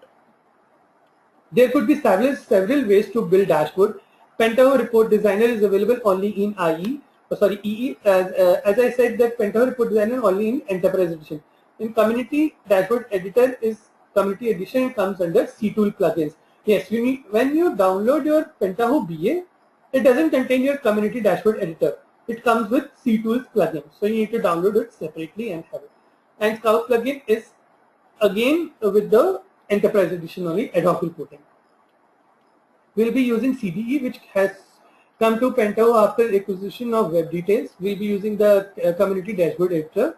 There could be several ways to build dashboard. Pentaho Report Designer is available only in EE. As I said, that Pentaho Report Designer only in Enterprise Edition. In Community Dashboard Editor is Community Edition, it comes under cTool plugins. Yes, when you download your Pentaho BA, it doesn't contain your Community Dashboard Editor. It comes with cTools plugin. So you need to download it separately and have it. And Scout plugin is again with the Enterprise Edition only, ad hoc reporting. We'll be using CDE, which has come to Pentaho after acquisition of Web Details. We'll be using the Community Dashboard Editor.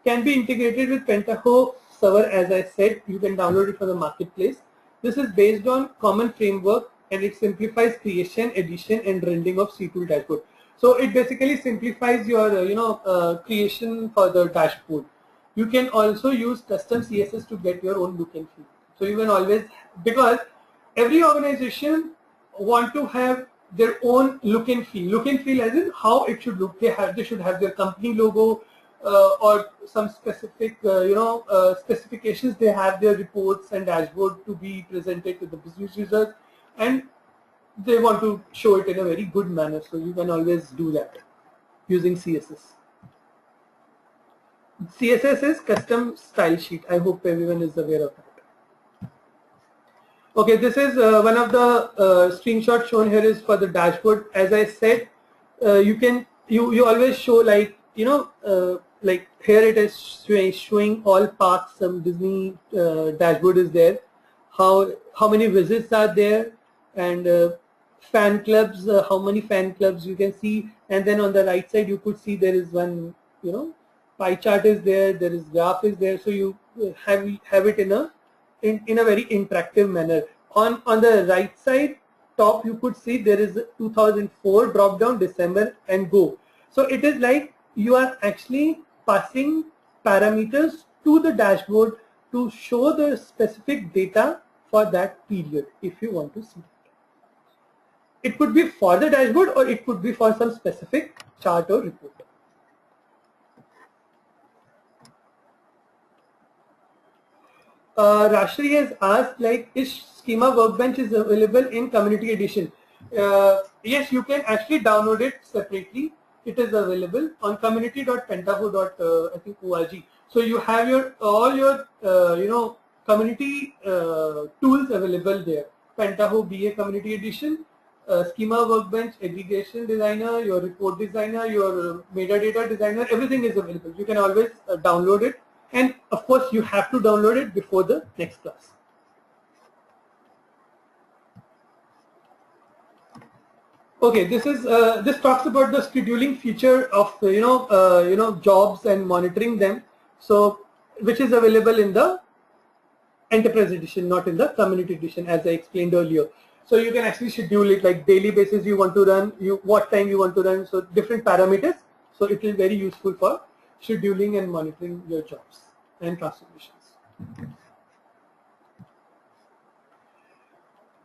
Can be integrated with Pentaho server, as I said. You can download it from the marketplace. This is based on common framework and it simplifies creation, edition, and rendering of cTool dashboard. So it basically simplifies your creation for the dashboard. You can also use custom CSS to get your own look and feel. So you can always, because every organization want to have their own look and feel. Look and feel as in how it should look. They should have their company logo or some specific specifications. They have their reports and dashboard to be presented to the business users, and they want to show it in a very good manner. So you can always do that using CSS. CSS is custom style sheet. I hope everyone is aware of that. Okay, this is one of the screenshots shown here is for the dashboard. As I said, you always show like like here it is showing all parks. Some Disney dashboard is there. How many visits are there, and fan clubs. How many fan clubs you can see, and then on the right side you could see there is one pie chart is there. There is graph is there. So you have it in a very interactive manner. On the right side top you could see there is 2004 drop down, December, and go. So it is like you are actually passing parameters to the dashboard to show the specific data for that period if you want to see it. It could be for the dashboard or it could be for some specific chart or report. Rashri has asked, like, is Schema Workbench is available in Community Edition? Yes, you can actually download it separately. It is available on community.pentaho.org. So you have all your community tools available there. Pentaho BA Community Edition, Schema Workbench, Aggregation Designer, your Report Designer, your Metadata Designer, everything is available. You can always download it. And of course, you have to download it before the next class. Okay, this talks about the scheduling feature of jobs and monitoring them. So which is available in the Enterprise Edition, not in the Community Edition, as I explained earlier. So you can actually schedule it like daily basis you want to run, what time you want to run, so different parameters. So it is very useful for scheduling and monitoring your jobs and transformations.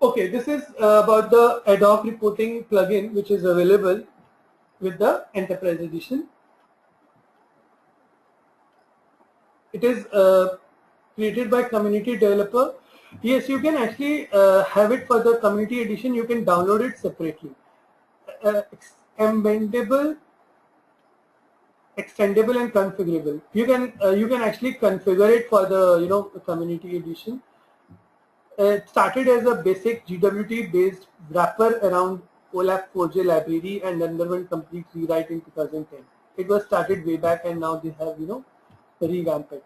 Okay, this is about the ad hoc reporting plugin which is available with the Enterprise Edition. It is created by community developer. Yes, you can actually have it for the community edition. You can download it separately. Embedable, extendable, and configurable. You can actually configure it for the community edition. It started as a basic GWT based wrapper around OLAP 4J library and underwent complete rewrite in 2010. It was started way back and now they have revamped it.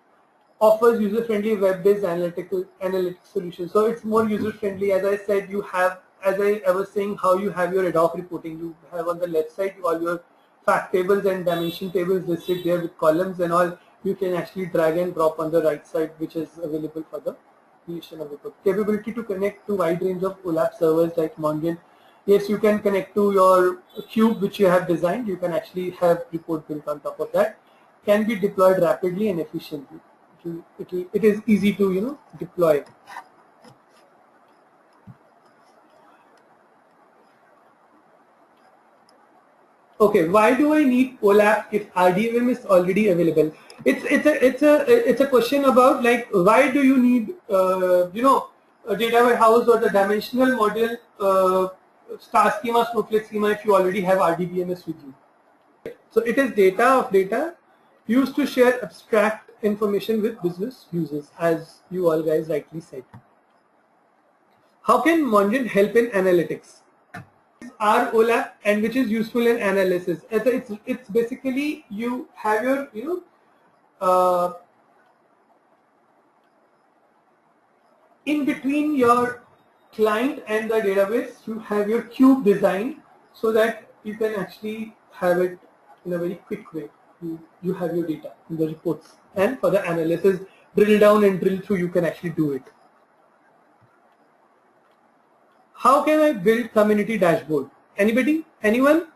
Offers user-friendly web-based analytics solutions. So it's more user-friendly. As I said, you have, as I was saying, how you have your ad hoc reporting. You have on the left side all your fact tables and dimension tables listed there with columns and all. You can actually drag and drop on the right side, which is available for the creation of report. Capability to connect to wide range of OLAP servers like Mongian. Yes, you can connect to your cube which you have designed. You can actually have report built on top of that. Can be deployed rapidly and efficiently. It is easy to deploy. Okay, why do I need OLAP if RDMM is already available? It's a question about like why do you need a data warehouse or the dimensional model star schema, snowflake schema if you already have RDBMS with you. So it is data of data used to share abstract information with business users, as you all guys rightly said. How can Mongian help in analytics? Our OLAP and which is useful in analysis. It's basically you have your in between your client and the database you have your cube design so that you can actually have it in a very quick way. You have your data in the reports, and for the analysis, drill down and drill through, you can actually do it. How can I build community dashboard? Anybody? Anyone?